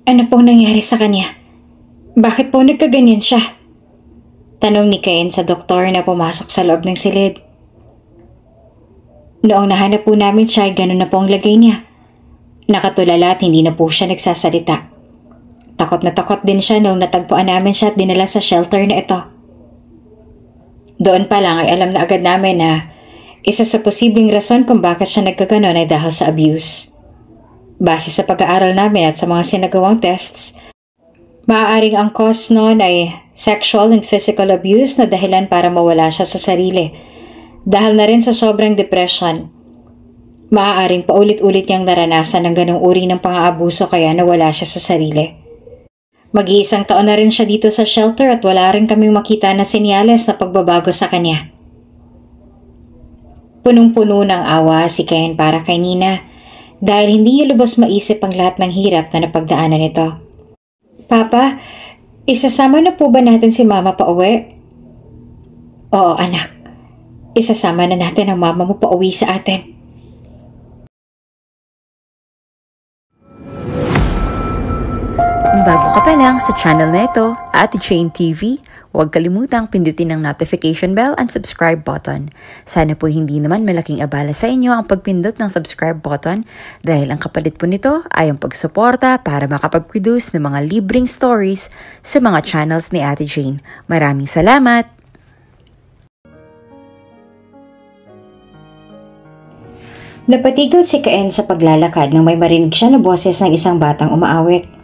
Ano pong nangyari sa kanya? Bakit po nagkaganyan siya? Tanong ni Cain sa doktor na pumasok sa loob ng silid. Noong nahanap po namin siya, ganun na po ang lagay niya. Nakatulala at hindi na po siya nagsasalita. Takot na takot din siya noong natagpuan namin siya at dinala sa shelter na ito. Doon pa lang ay alam na agad namin na isa sa posibleng rason kung bakit siya nagkaganon ay dahil sa abuse. Base sa pag-aaral namin at sa mga sinagawang tests, maaaring ang cause noon ay sexual and physical abuse na dahilan para mawala siya sa sarili. Dahil na rin sa sobrang depression, maaaring paulit-ulit niyang naranasan ng ganong uri ng pang-aabuso kaya nawala siya sa sarili. Mag-iisang taon na rin siya dito sa shelter at wala rin kaming makita na senyales na pagbabago sa kanya. Punong-puno ng awa si Cain para kay Nina dahil hindi niya lubos maisip ang lahat ng hirap na napagdaanan nito. Papa, isasama na po ba natin si Mama pa uwi? Oo anak, isasama na natin ang mama mo pa uwi sa atin. Kung bago ka pa lang sa channel na ito, Ate Jane TV, huwag kalimutang pindutin ang notification bell and subscribe button. Sana po hindi naman malaking abala sa inyo ang pagpindot ng subscribe button dahil ang kapalit po nito ay ang pagsuporta para makapag-produce ng mga libreng stories sa mga channels ni Ate Jane. Maraming salamat! Napatigil si Cain sa paglalakad nang may marinig siya na boses ng isang batang umaawit.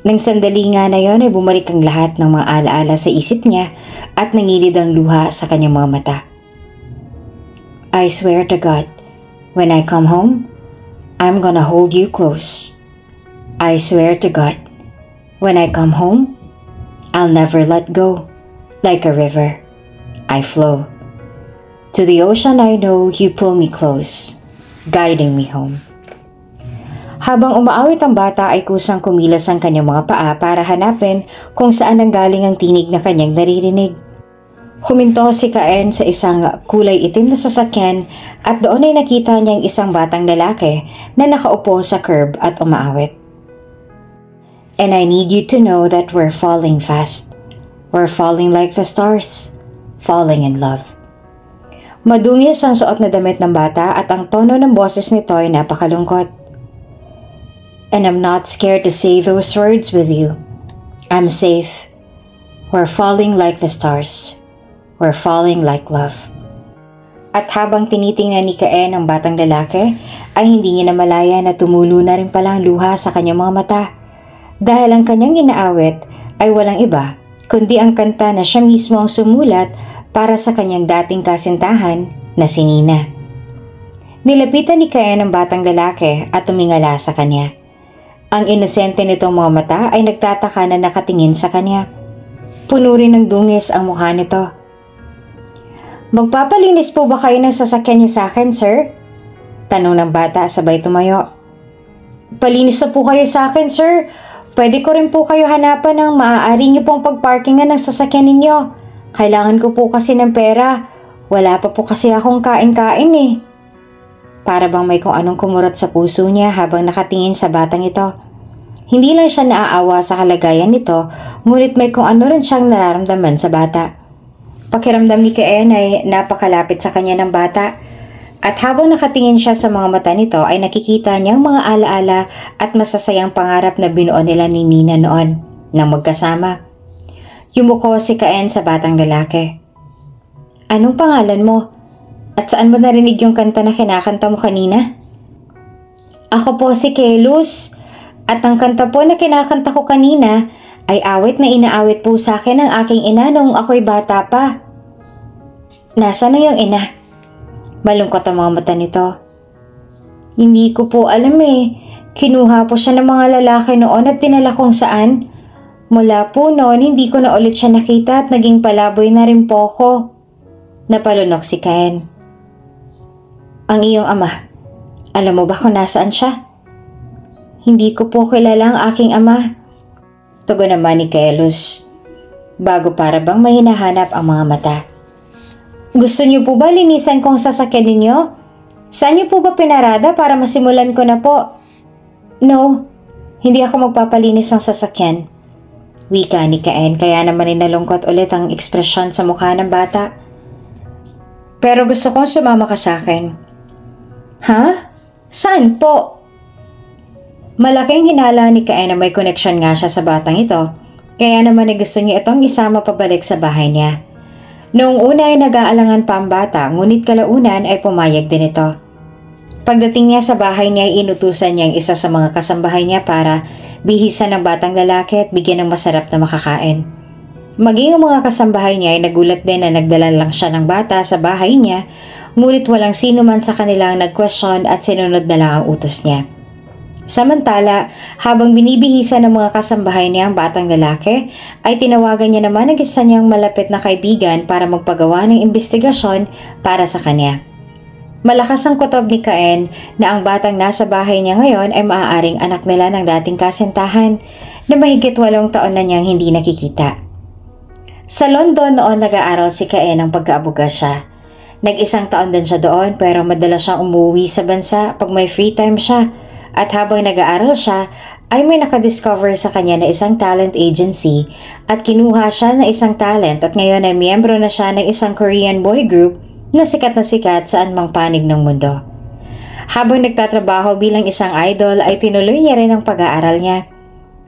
Nang sandali nga na yon ay bumalik ang lahat ng mga alaala sa isip niya at nangilid ang luha sa kanyang mga mata. I swear to God, when I come home, I'm gonna hold you close. I swear to God, when I come home, I'll never let go. Like a river, I flow. To the ocean I know you pull me close, guiding me home. Habang umaawit ang bata ay kusang kumilos ang kanyang mga paa para hanapin kung saan nanggaling ang tinig na kanyang naririnig. Huminto si Cain sa isang kulay itim na sasakyan at doon ay nakita niyang isang batang lalaki na nakaupo sa curb at umaawit. And I need you to know that we're falling fast. We're falling like the stars, falling in love. Madungis ang suot na damit ng bata at ang tono ng boses nito ay napakalungkot. And I'm not scared to say those words with you. I'm safe. We're falling like the stars. We're falling like love. At habang tinitingnan ni Cain ang batang lalaki, ay hindi niya namalaya na tumulo na rin palang luha sa kanyang mga mata. Dahil ang kanyang inaawit ay walang iba, kundi ang kanta na siya mismo ang sumulat para sa kanyang dating kasintahan na si Nina. Nilapitan ni Cain ang batang lalaki at tumingala sa kanya. Ang inosente nitong mga mata ay nagtataka na nakatingin sa kanya. Puno rin ng dungis ang mukha nito. Magpapalinis po ba kayo ng sasakyan niyo sa akin, sir? Tanong ng bata sabay tumayo. Palinis na po kayo sa akin, sir. Pwede ko rin po kayo hanapan ng maaari niyo pong pagparkingan ng sasakyan ninyo. Kailangan ko po kasi ng pera. Wala pa po kasi akong kain-kain eh. Para bang may kung anong kumurat sa puso niya habang nakatingin sa batang ito. Hindi lang siya naaawa sa kalagayan nito, ngunit may kung ano rin siyang nararamdaman sa bata. Pakiramdam ni Cain ay napakalapit sa kanya ng bata. At habang nakatingin siya sa mga mata nito ay nakikita niyang mga alaala at masasayang pangarap na binuo nila ni Nina noon nang magkasama. Yumuko si Cain sa batang lalaki. Anong pangalan mo? At saan mo narinig yung kanta na kinakanta mo kanina? Ako po si Kelus. At ang kanta po na kinakanta ko kanina ay awit na inaawit po sa akin ng aking ina noong ako'y bata pa. Nasaan na yung ina? Malungkot ang mga mata nito. Hindi ko po alam eh. Kinuha po siya ng mga lalaki noon at dinala kung saan. Mula po noon, hindi ko na ulit siya nakita at naging palaboy na rin po ko. Napalunok si Cain. Ang iyong ama, alam mo ba kung nasaan siya? Hindi ko po kilala ang aking ama. Tugon naman ni Kelus, bago para bang may hinahanap ang mga mata. Gusto niyo po ba linisan kong sasakyan ninyo? Saan niyo po ba pinarada para masimulan ko na po? No, Hindi ako magpapalinis ng sasakyan. Wika ni Caen, kaya naman nalungkot ulit ang ekspresyon sa mukha ng bata. Pero gusto kong sumama ka sa akin. Ha? Saan po? Malaking hinala ni Caen na may koneksyon nga siya sa batang ito, kaya naman ay gusto niya itong isama pabalik sa bahay niya. Noong una ay nag-aalangan pa ang bata, ngunit kalaunan ay pumayag din ito. Pagdating niya sa bahay niya ay inutusan niya ang isa sa mga kasambahay niya para bihisan ng batang lalaki at bigyan ng masarap na makakain. Maging ang mga kasambahay niya ay nagulat din na nagdala lang siya ng bata sa bahay niya, ngunit walang sino man sa kanilang nag-question at sinunod na lang ang utos niya. Samantala, habang binibihisan ng mga kasambahay niya ang batang lalaki, ay tinawagan niya naman ang isa niyang malapit na kaibigan para magpagawa ng investigasyon para sa kanya. Malakas ang kutob ni Caen na ang batang nasa bahay niya ngayon ay maaaring anak nila ng dating kasintahan na mahigit 8 taon na niyang hindi nakikita. Sa London noon nag-aaral si Caen ng pagkaabuga siya. Nag-1 taon din siya doon pero madalas siyang umuwi sa bansa pag may free time siya. At habang nag-aaral siya, ay may nakadiscover sa kanya na isang talent agency at kinuha siya na isang talent at ngayon ay miyembro na siya ng isang Korean boy group na sikat saan mang panig ng mundo. Habang nagtatrabaho bilang isang idol ay tinuloy niya rin ang pag-aaral niya.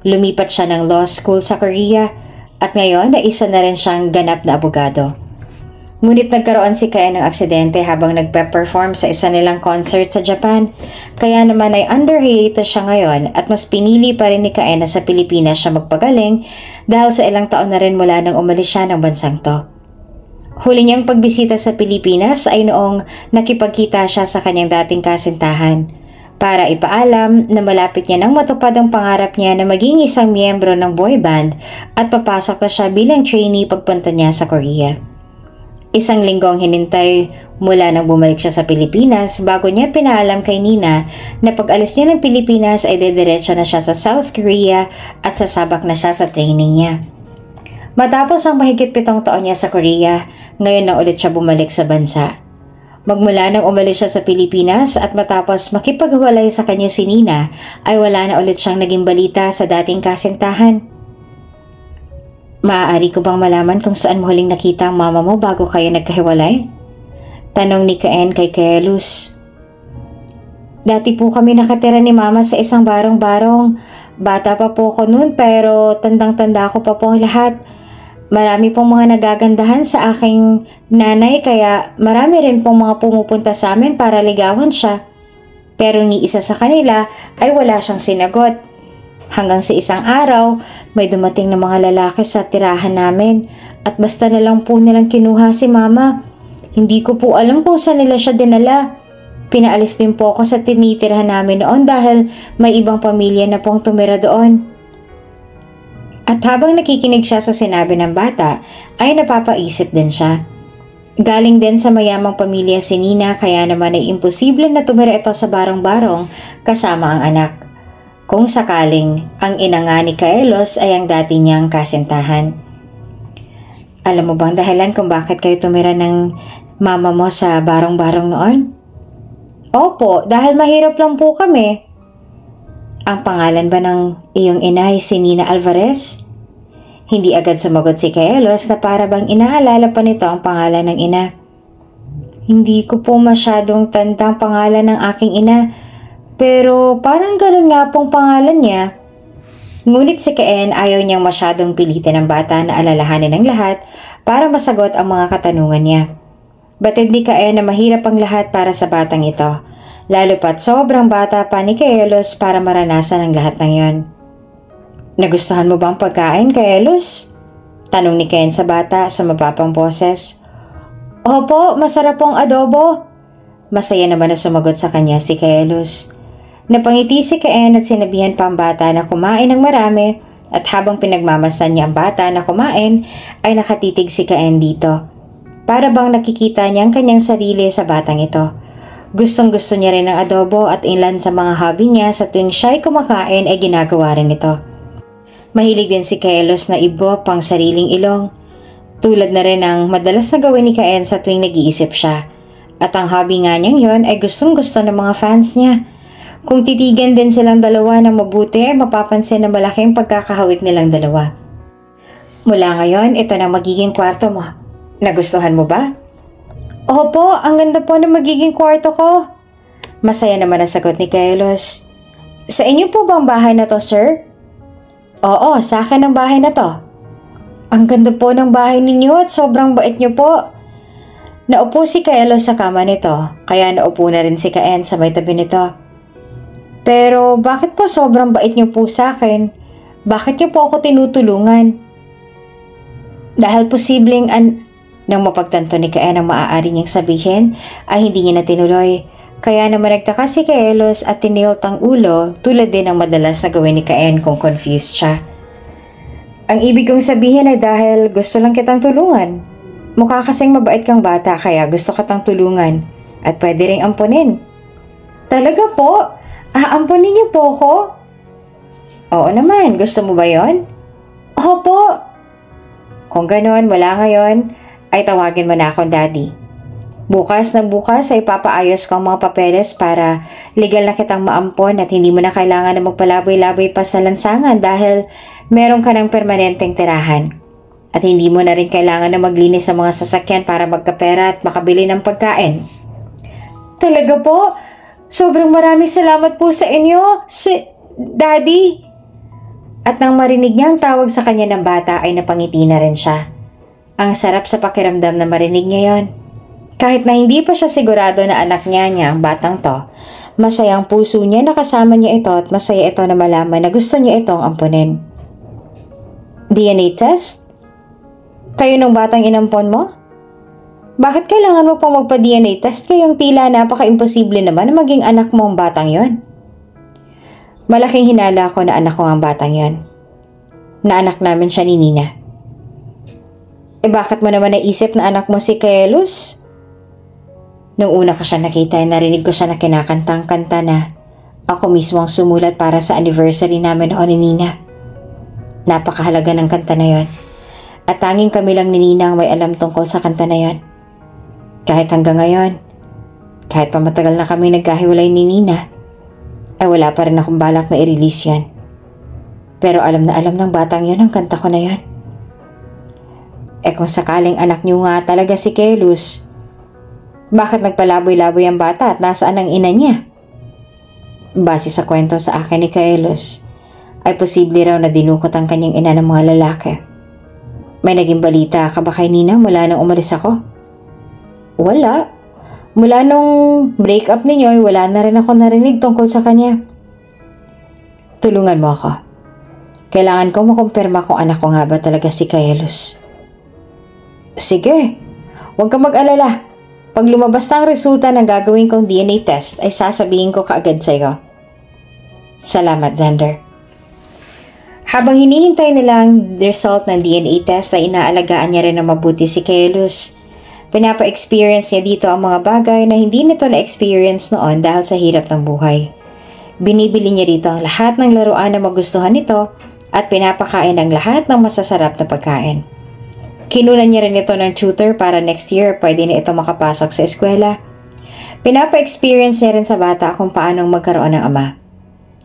Lumipat siya ng law school sa Korea at ngayon ay isa na rin siyang ganap na abogado. Ngunit nagkaroon si Caen ng aksidente habang nagpe-perform sa isa nilang concert sa Japan, kaya naman ay under hiatus siya ngayon at mas pinili pa rin ni Caen na sa Pilipinas siya magpagaling dahil sa ilang taon na rin mula nang umalis siya ng bansang to. Huli niyang pagbisita sa Pilipinas ay noong nakipagkita siya sa kanyang dating kasintahan para ipaalam na malapit niya nang matupad ang pangarap niya na maging isang miyembro ng boy band at papasok na siya bilang trainee pagpunta niya sa Korea. 1 linggong hinintay mula nang bumalik siya sa Pilipinas bago niya pinaalam kay Nina na pag alis niya ng Pilipinas ay dediretso na siya sa South Korea at sasabak na siya sa training niya. Matapos ang mahigit 7 taon niya sa Korea, ngayon na ulit siya bumalik sa bansa. Magmula nang umalis siya sa Pilipinas at matapos makipaghiwalay sa kanya si Nina ay wala na ulit siyang naging balita sa dating kasintahan. Maaari ko bang malaman kung saan mo huling nakita ang mama mo bago kayo nagkahiwalay? Tanong ni Caen kay Kelos. Dati po kami nakatira ni mama sa isang barong-barong. Bata pa po ko noon pero tandang-tanda ko pa po ang lahat. Marami pong mga nagagandahan sa aking nanay kaya marami rin pong mga pumupunta sa amin para ligawan siya. Pero ni isa sa kanila ay wala siyang sinagot. Hanggang sa isang araw, may dumating na mga lalaki sa tirahan namin at basta na lang po nilang kinuha si mama. Hindi ko po alam kung saan nila siya dinala. Pinaalis din po ako sa tinitirhan namin noon dahil may ibang pamilya na pong tumira doon. At habang nakikinig siya sa sinabi ng bata, ay napapaisip din siya. Galing din sa mayamang pamilya si Nina kaya naman ay imposible na tumira ito sa barong-barong kasama ang anak. Kung sakaling ang ina nga ni Kelos ay ang dati niyang kasintahan. Alam mo bang dahilan kung bakit kayo tumira ng mama mo sa barong-barong noon? Opo, dahil mahirap lang po kami. Ang pangalan ba ng iyong ina ay si Nina Alvarez? Hindi agad sumagot si Kelos na para bang inaalala pa nito ang pangalan ng ina. Hindi ko po masyadong tandang pangalan ng aking ina. Pero parang ganun nga pong pangalan niya. Ngunit si Caen ayaw niyang masyadong pilitin ang bata na alalahanin ang lahat para masagot ang mga katanungan niya. Batid ni Caen na mahirap ang lahat para sa batang ito, lalo pat sobrang bata pa ni Kelos para maranasan ang lahat ng yon. Nagustuhan mo bang pagkain, Kelos? Tanong ni Caen sa bata sa mapapang boses. Opo, masarap pong adobo. Masaya naman na sumagot sa kanya si Kelos. Napangiti si Caen at sinabihan pa ang bata na kumain ng marami at habang pinagmamasan niya ang bata na kumain ay nakatitig si Caen dito. Para bang nakikita niya ang kanyang sarili sa batang ito. Gustong gusto niya rin ng adobo at ilan sa mga hobby niya sa tuwing siya'y kumakain ay ginagawa rin ito. Mahilig din si Kelos na ibo pang sariling ilong. Tulad na rin ang madalas na gawin ni Caen sa tuwing nag-iisip siya. At ang hobby nga niyang yon ay gustong gusto ng mga fans niya. Kung titigan din silang dalawa ng mabuti ay mapapansin na malaking pagkakahawig nilang dalawa. Mula ngayon, ito na magiging kwarto mo. Nagustuhan mo ba? Opo, ang ganda po na magiging kwarto ko. Masaya naman ang sagot ni Carlos. Sa inyo po bang bahay na to, sir? Oo, sa akin ang bahay na to. Ang ganda po ng bahay ninyo at sobrang bait niyo po. Naupo si Carlos sa kama nito, kaya naupo na rin si Caen sa may tabi nito. Pero bakit po sobrang bait niyo po sa akin? Bakit niyo po ako tinutulungan? Dahil posibleng nang mapagtanto ni Caen ang maaari niyang sabihin ay hindi niya na tinuloy. Kaya naman nagtaka si Carlos at tinilt ang ulo tulad din ng madalas na gawin ni Caen kung confused siya. Ang ibig kong sabihin ay dahil gusto lang kitang tulungan. Mukha kasing mabait kang bata kaya gusto kitang tulungan at pwede ring ampunin. Talaga po? Aampunin niyo po ko? Oo naman, gusto mo ba yon? Opo. Kung ganoon, wala ngayon, ay tawagin mo na akong daddy. Bukas ng bukas ay papaayos ko ang mga papeles para legal na kitang maampon at hindi mo na kailangan na magpalaboy-laboy pa sa lansangan dahil meron ka ng permanenteng tirahan. At hindi mo na rin kailangan na maglinis sa mga sasakyan para magkapera at makabili ng pagkain. Talaga po? Sobrang maraming salamat po sa inyo, Daddy. At nang marinig niya ang tawag sa kanya ng bata ay napangiti na rin siya. Ang sarap sa pakiramdam na marinig niya yon. Kahit na hindi pa siya sigurado na anak niya ang batang to, masayang puso niya na kasama niya ito at masaya ito na malaman na gusto niya itong ampunin. DNA test? Kayo ng batang inampon mo? Bakit kailangan mo pang magpa-DNA test kayong tila napaka-imposible naman na maging anak mo ang batang yon? Malaking hinala ko na anak ko ang batang yon. Na anak namin siya ni Nina. Bakit mo naman naisip na anak mo si Carlos? Nung una ko siya nakita ay narinig ko siya na kinakantang-kanta na ako mismo ang sumulat para sa anniversary namin noon ni Nina. Napakahalaga ng kanta na yon. At tanging kami lang ni Nina ang may alam tungkol sa kanta na yon. Kahit hanggang ngayon, kahit pa matagal na kami nagkahiwalay ni Nina, ay wala pa rin akong balak na i-release yan. Pero alam na alam ng batang yon ang kanta ko na yon. Kung sakaling anak niyo nga talaga si Carlos, bakit nagpalaboy-laboy ang bata at nasaan ang ina niya? Base sa kwento sa akin ni Carlos, ay posible raw na dinukot ang kanyang ina ng mga lalaki. May naging balita ka ba kay Nina mula nang umalis ako? Wala. Mula nung break up ninyo ay wala na rin ako narinig tungkol sa kanya. Tulungan mo ako. Kailangan ko makumpirma kung anak ko nga ba talaga si Carlos. Sige, huwag kang mag-alala. Pag lumabas na ang resulta ng gagawin kong DNA test ay sasabihin ko kaagad sa iyo. Salamat, Xander. Habang hinihintay nila ang result ng DNA test ay inaalagaan niya rin na mabuti si Carlos. Pinapa-experience niya dito ang mga bagay na hindi nito na-experience noon dahil sa hirap ng buhay. Binibili niya dito ang lahat ng laruan na magustuhan nito at pinapakain ang lahat ng masasarap na pagkain. Kinunan niya rin ito ng tutor para next year pwede na ito makapasok sa eskwela. Pinapa-experience niya rin sa bata kung paanong magkaroon ng ama.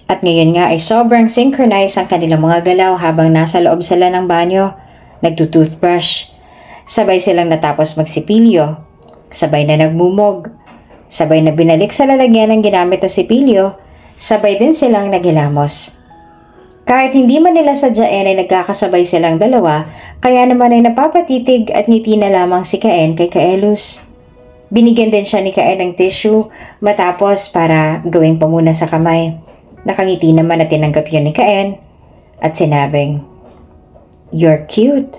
At ngayon nga ay sobrang synchronized ang kanilang mga galaw habang nasa loob sila ng banyo, nagtutoothbrush. Sabay silang natapos magsipilyo, sabay na nagmumog, sabay na binalik sa lalagyan ng ginamit na sipilyo, sabay din silang naghilamos. Kahit hindi man nila sadyain ay nagkakasabay silang dalawa, kaya naman ay napapatitig at ngiti na lamang si Caen kay Carlos. Binigyan din siya ni Caen ng tissue matapos para gawing pamuna sa kamay. Nakangiti naman at tinanggap yun ni Caen at sinabing, "You're cute.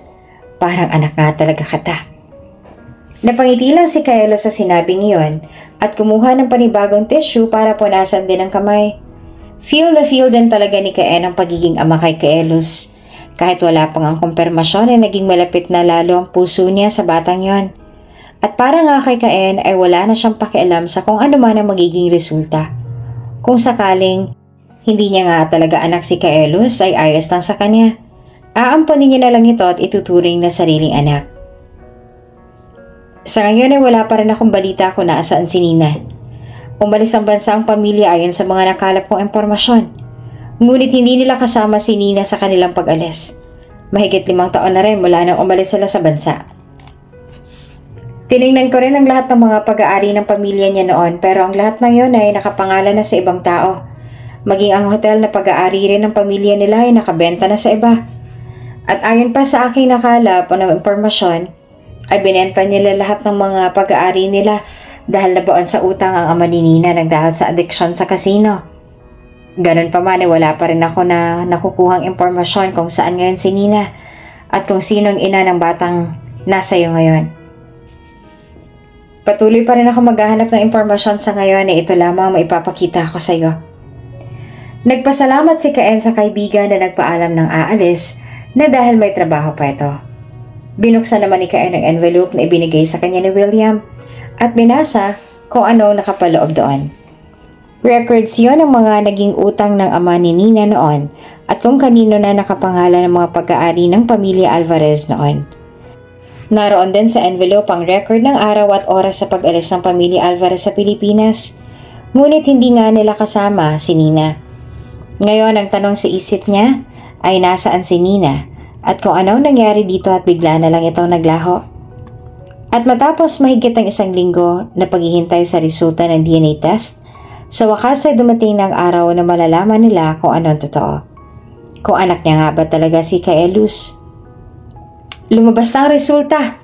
Parang anak nga talaga kita." Napangiti lang si Carlos sa sinabing iyon at kumuha ng panibagong tissue para punasan din ang kamay. Feel din talaga ni Caen ang pagiging ama kay Carlos. Kahit wala pang ang kumpirmasyon ay naging malapit na lalo ang puso niya sa batang yon. At para nga kay Caen ay wala na siyang pakialam sa kung ano man ang magiging resulta. Kung sakaling hindi niya nga talaga anak si Carlos ay ayos lang sa kanya. Aamponin niya na lang ito at ituturing na sariling anak. Sa ngayon ay wala pa rin akong balita kung nasaan si Nina. Umalis ang bansa ang pamilya ayon sa mga nakalap kong impormasyon. Ngunit hindi nila kasama si Nina sa kanilang pag-alis. Mahigit 5 taon na rin mula nang umalis sila sa bansa. Tiningnan ko rin ang lahat ng mga pag-aari ng pamilya niya noon pero ang lahat ng yun ay nakapangalan na sa ibang tao. Maging ang hotel na pag-aari rin ng pamilya nila ay nakabenta na sa iba. At ayon pa sa aking nakalap o ng impormasyon, ay binenta nila lahat ng mga pag-aari nila dahil nabaon sa utang ang ama ni Nina nang dahil sa addiction sa casino. Ganun pa man ay wala pa rin ako na nakukuhang impormasyon kung saan ngayon si Nina at kung sino ang ina ng batang nasa iyo ngayon. Patuloy pa rin ako maghahanap ng impormasyon sa ngayon na ito lamang maipapakita ko sa iyo. Nagpasalamat si Caen sa kaibigan na nagpaalam ng aalis na dahil may trabaho pa ito. Binuksan naman ni Caen ang envelope na ibinigay sa kanya ni William at binasa kung ano nakapaloob doon. Records yon ng mga naging utang ng ama ni Nina noon at kung kanino na nakapangalan ng mga pag-aari ng pamilya Alvarez noon. Naroon din sa envelope ang record ng araw at oras sa pag-alis ng pamilya Alvarez sa Pilipinas, ngunit hindi nga nila kasama si Nina. Ngayon ang tanong sa isip niya ay nasaan si Nina at kung anong nangyari dito at bigla na lang itong naglaho. At matapos mahigit ang 1 linggo na paghihintay sa resulta ng DNA test, sa wakas ay dumating ng araw na malalaman nila kung anong totoo. Kung anak niya nga ba talaga si Caelus. Lumabas na ang resulta,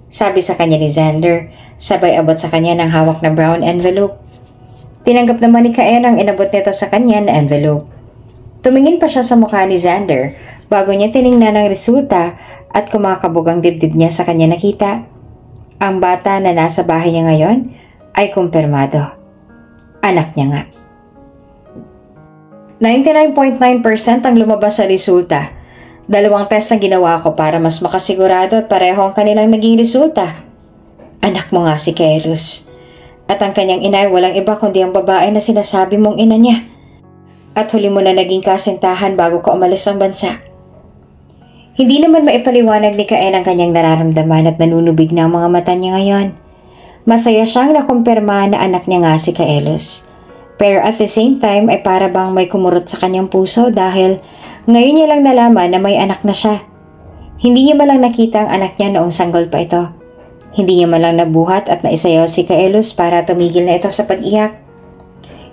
sabi sa kanya ni Xander, sabay abot sa kanya ng hawak na brown envelope. Tinanggap naman ni Caen ang inabot nito sa kanya na envelope. Tumingin pa siya sa mukha ni Xander bago niya tiningnan ang resulta at kumakabog ang dibdib niya sa kanya nakita. Ang bata na nasa bahay niya ngayon ay kumpirmado. Anak niya nga. 99.9% ang lumabas sa resulta. 2 test na ginawa ko para mas makasigurado at pareho ang kanilang naging resulta. Anak mo nga si Caelus. At ang kanyang ina ay walang iba kundi ang babae na sinasabi mong ina niya. At huli mo na naging kasintahan bago ka umalis ng bansa. Hindi naman maipaliwanag ni Caen ang kanyang nararamdaman at nanunubig na ang mga mata niya ngayon. Masaya siyang nakumpirma na anak niya nga si Caelus. Pero at the same time ay para bang may kumurot sa kanyang puso dahil ngayon niya lang nalaman na may anak na siya. Hindi niya malang nakita ang anak niya noong sanggol pa ito. Hindi niya malang nabuhat at naisayaw si Caelus para tumigil na ito sa pag-iyak.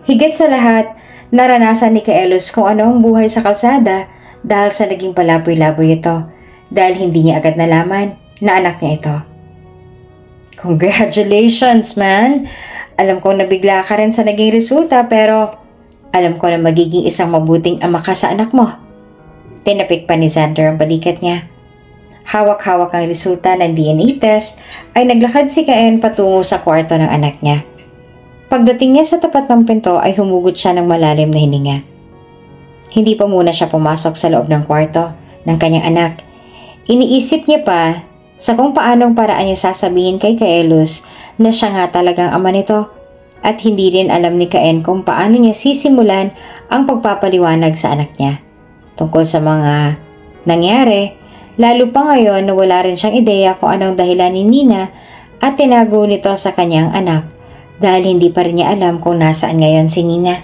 Higit sa lahat, naranasan ni Caelus kung ano ang buhay sa kalsada dahil sa naging palaboy-laboy ito dahil hindi niya agad nalaman na anak niya ito. Congratulations, man! Alam kong nabigla ka rin sa naging resulta pero alam ko na magiging isang mabuting ama ka sa anak mo. Tinapik pa ni Xander ang balikat niya. Hawak-hawak ang resulta ng DNA test ay naglakad si Caen patungo sa kwarto ng anak niya. Pagdating niya sa tapat ng pinto ay humugot siya ng malalim na hininga. Hindi pa muna siya pumasok sa loob ng kwarto ng kanyang anak. Iniisip niya pa sa kung paanong paraan niya sasabihin kay Caelus na siya nga talagang ama nito at hindi rin alam ni Caen kung paano niya sisimulan ang pagpapaliwanag sa anak niya tungkol sa mga nangyari, lalo pa ngayon na wala rin siyang ideya kung anong dahilan ni Nina at tinago nito sa kanyang anak dahil hindi pa rin niya alam kung nasaan ngayon si Nina.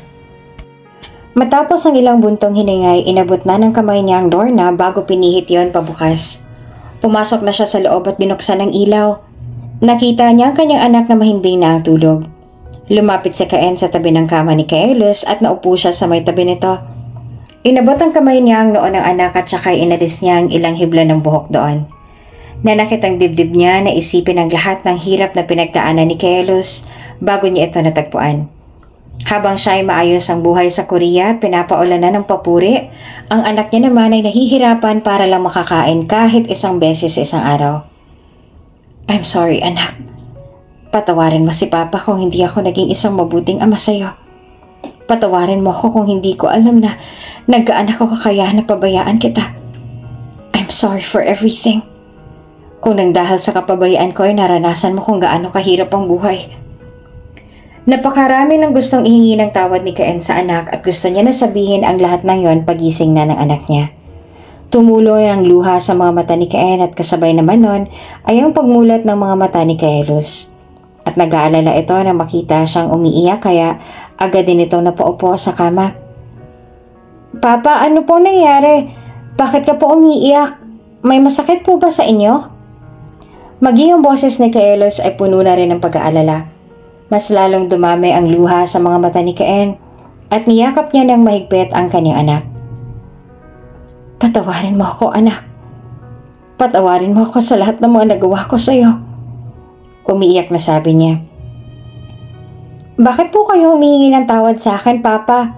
Matapos ang ilang buntong hiningay, inabot na ng kamay niya ang doorknob bago pinihit yon pabukas. Pumasok na siya sa loob at binuksan ang ilaw. Nakita niya ang kanyang anak na mahimbing na ang tulog. Lumapit si Caen sa tabi ng kama ni Caelus at naupo siya sa may tabi nito. Inabot ang kamay niya ang noo ng anak at saka inalis niya ang ilang hibla ng buhok doon. Nanakit ang dibdib niya na isipin ang lahat ng hirap na pinagdaanan ni Caelus bago niya ito natagpuan. Habang siya ay maayos ang buhay sa Korea at pinapaulanan ng papuri, ang anak niya naman ay nahihirapan para lang makakain kahit isang beses sa isang araw. I'm sorry, anak. Patawarin mo si Papa kung hindi ako naging isang mabuting ama sa'yo. Patawarin mo ako kung hindi ko alam na nagkaanak ako kaya napabayaan kita. I'm sorry for everything. Kung nang dahil sa kapabayaan ko ay naranasan mo kung gaano kahirap ang buhay. Napakarami ng gustong ihingi ng tawad ni Caen sa anak at gusto niya na sabihin ang lahat ng yon pagising na ng anak niya. Tumuloy ang luha sa mga mata ni Caen at kasabay naman nun ay ang pagmulat ng mga mata ni Caelus. at nag-aalala ito na makita siyang umiiyak kaya agad din itong napaupo sa kama. Papa, ano po nangyari? Bakit ka po umiiyak? May masakit po ba sa inyo? Maging ang boses ni Kaelos ay puno na rin ng pag-aalala. Mas lalong dumami ang luha sa mga mata ni Caen at niyakap niya ng mahigpit ang kanyang anak. Patawarin mo ako, anak. Patawarin mo ako sa lahat ng mga nagawa ko sa iyo. Umiiyak na sabi niya. Bakit po kayo humingi ng tawad sa akin, Papa?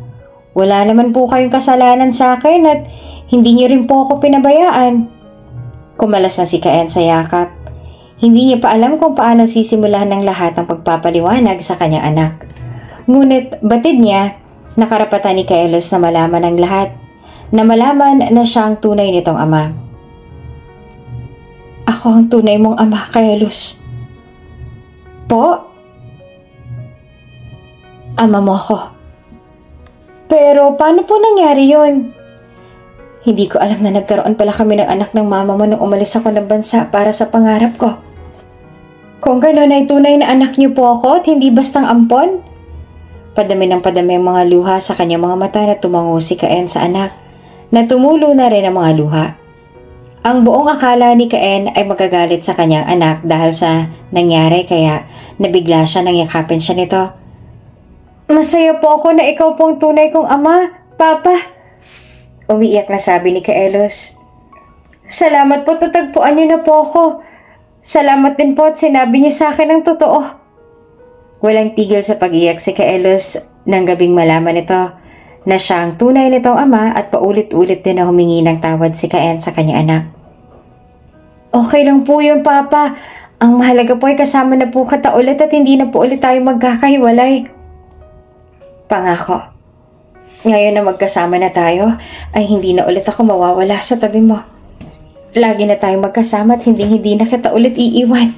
Wala naman po kayong kasalanan sa akin at hindi niyo rin po ako pinabayaan. Kumalas na si Caen sa yakap. Hindi niya pa alam kung paano sisimulan ng lahat ng pagpapaliwanag sa kanyang anak. Ngunit batid niya na karapatan ni Kaelos na malaman ang lahat, na malaman na siya ang tunay nitong ama. Ako ang tunay mong ama, Kaelos. Po? Ama mo ako. Pero paano po nangyari yun? Hindi ko alam na nagkaroon pala kami ng anak ng mama mo nung umalis ako ng bansa para sa pangarap ko. Kung gano'n ay tunay na anak niyo po ako at hindi bastang ampon? Padami ng padami ang mga luha sa kanyang mga mata na tumango si Caen sa anak, na tumulo na rin ang mga luha. Ang buong akala ni Caen ay magagalit sa kanyang anak dahil sa nangyari kaya nabigla siya nang yakapin siya nito. Masaya po ako na ikaw pong tunay kong ama, Papa. Umiiyak na sabi ni Kaelos. Salamat po, tatagpuan niyo na po ako. Salamat din po at sinabi niyo sa akin ang totoo. Walang tigil sa pag-iyak si Kaelos nang gabing malaman ito na siya ang tunay nitong ama at paulit-ulit din na humingi ng tawad si Caen sa kanyang anak. Okay lang po yun, Papa. Ang mahalaga po ay kasama na po kita ulit at hindi na po ulit tayo magkakahiwalay. Pangako. Ngayon na magkasama na tayo, ay hindi na ulit ako mawawala sa tabi mo. Lagi na tayong magkasama at hindi na kita ulit iiwan.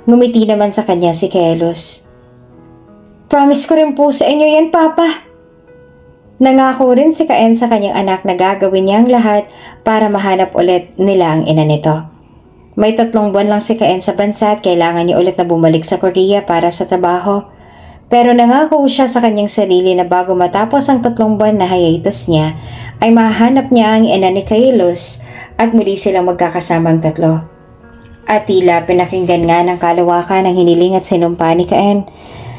Ngumiti naman sa kanya si Kaelos. Promise ko rin po sa inyo yan, Papa. Nangako rin si Caen sa kanyang anak na gagawin niya ang lahat para mahanap ulit nila ang ina nito. May 3 buwan lang si Caen sa bansa at kailangan niya ulit na bumalik sa Korea para sa trabaho. Pero nangako siya sa kanyang sarili na bago matapos ang 3 buwan na hiatus niya, ay mahanap niya ang ina ni Kaelos at muli silang magkakasamang 3. At tila pinakinggan nga ng kalawakan ang hiniling at sinumpa ni Caen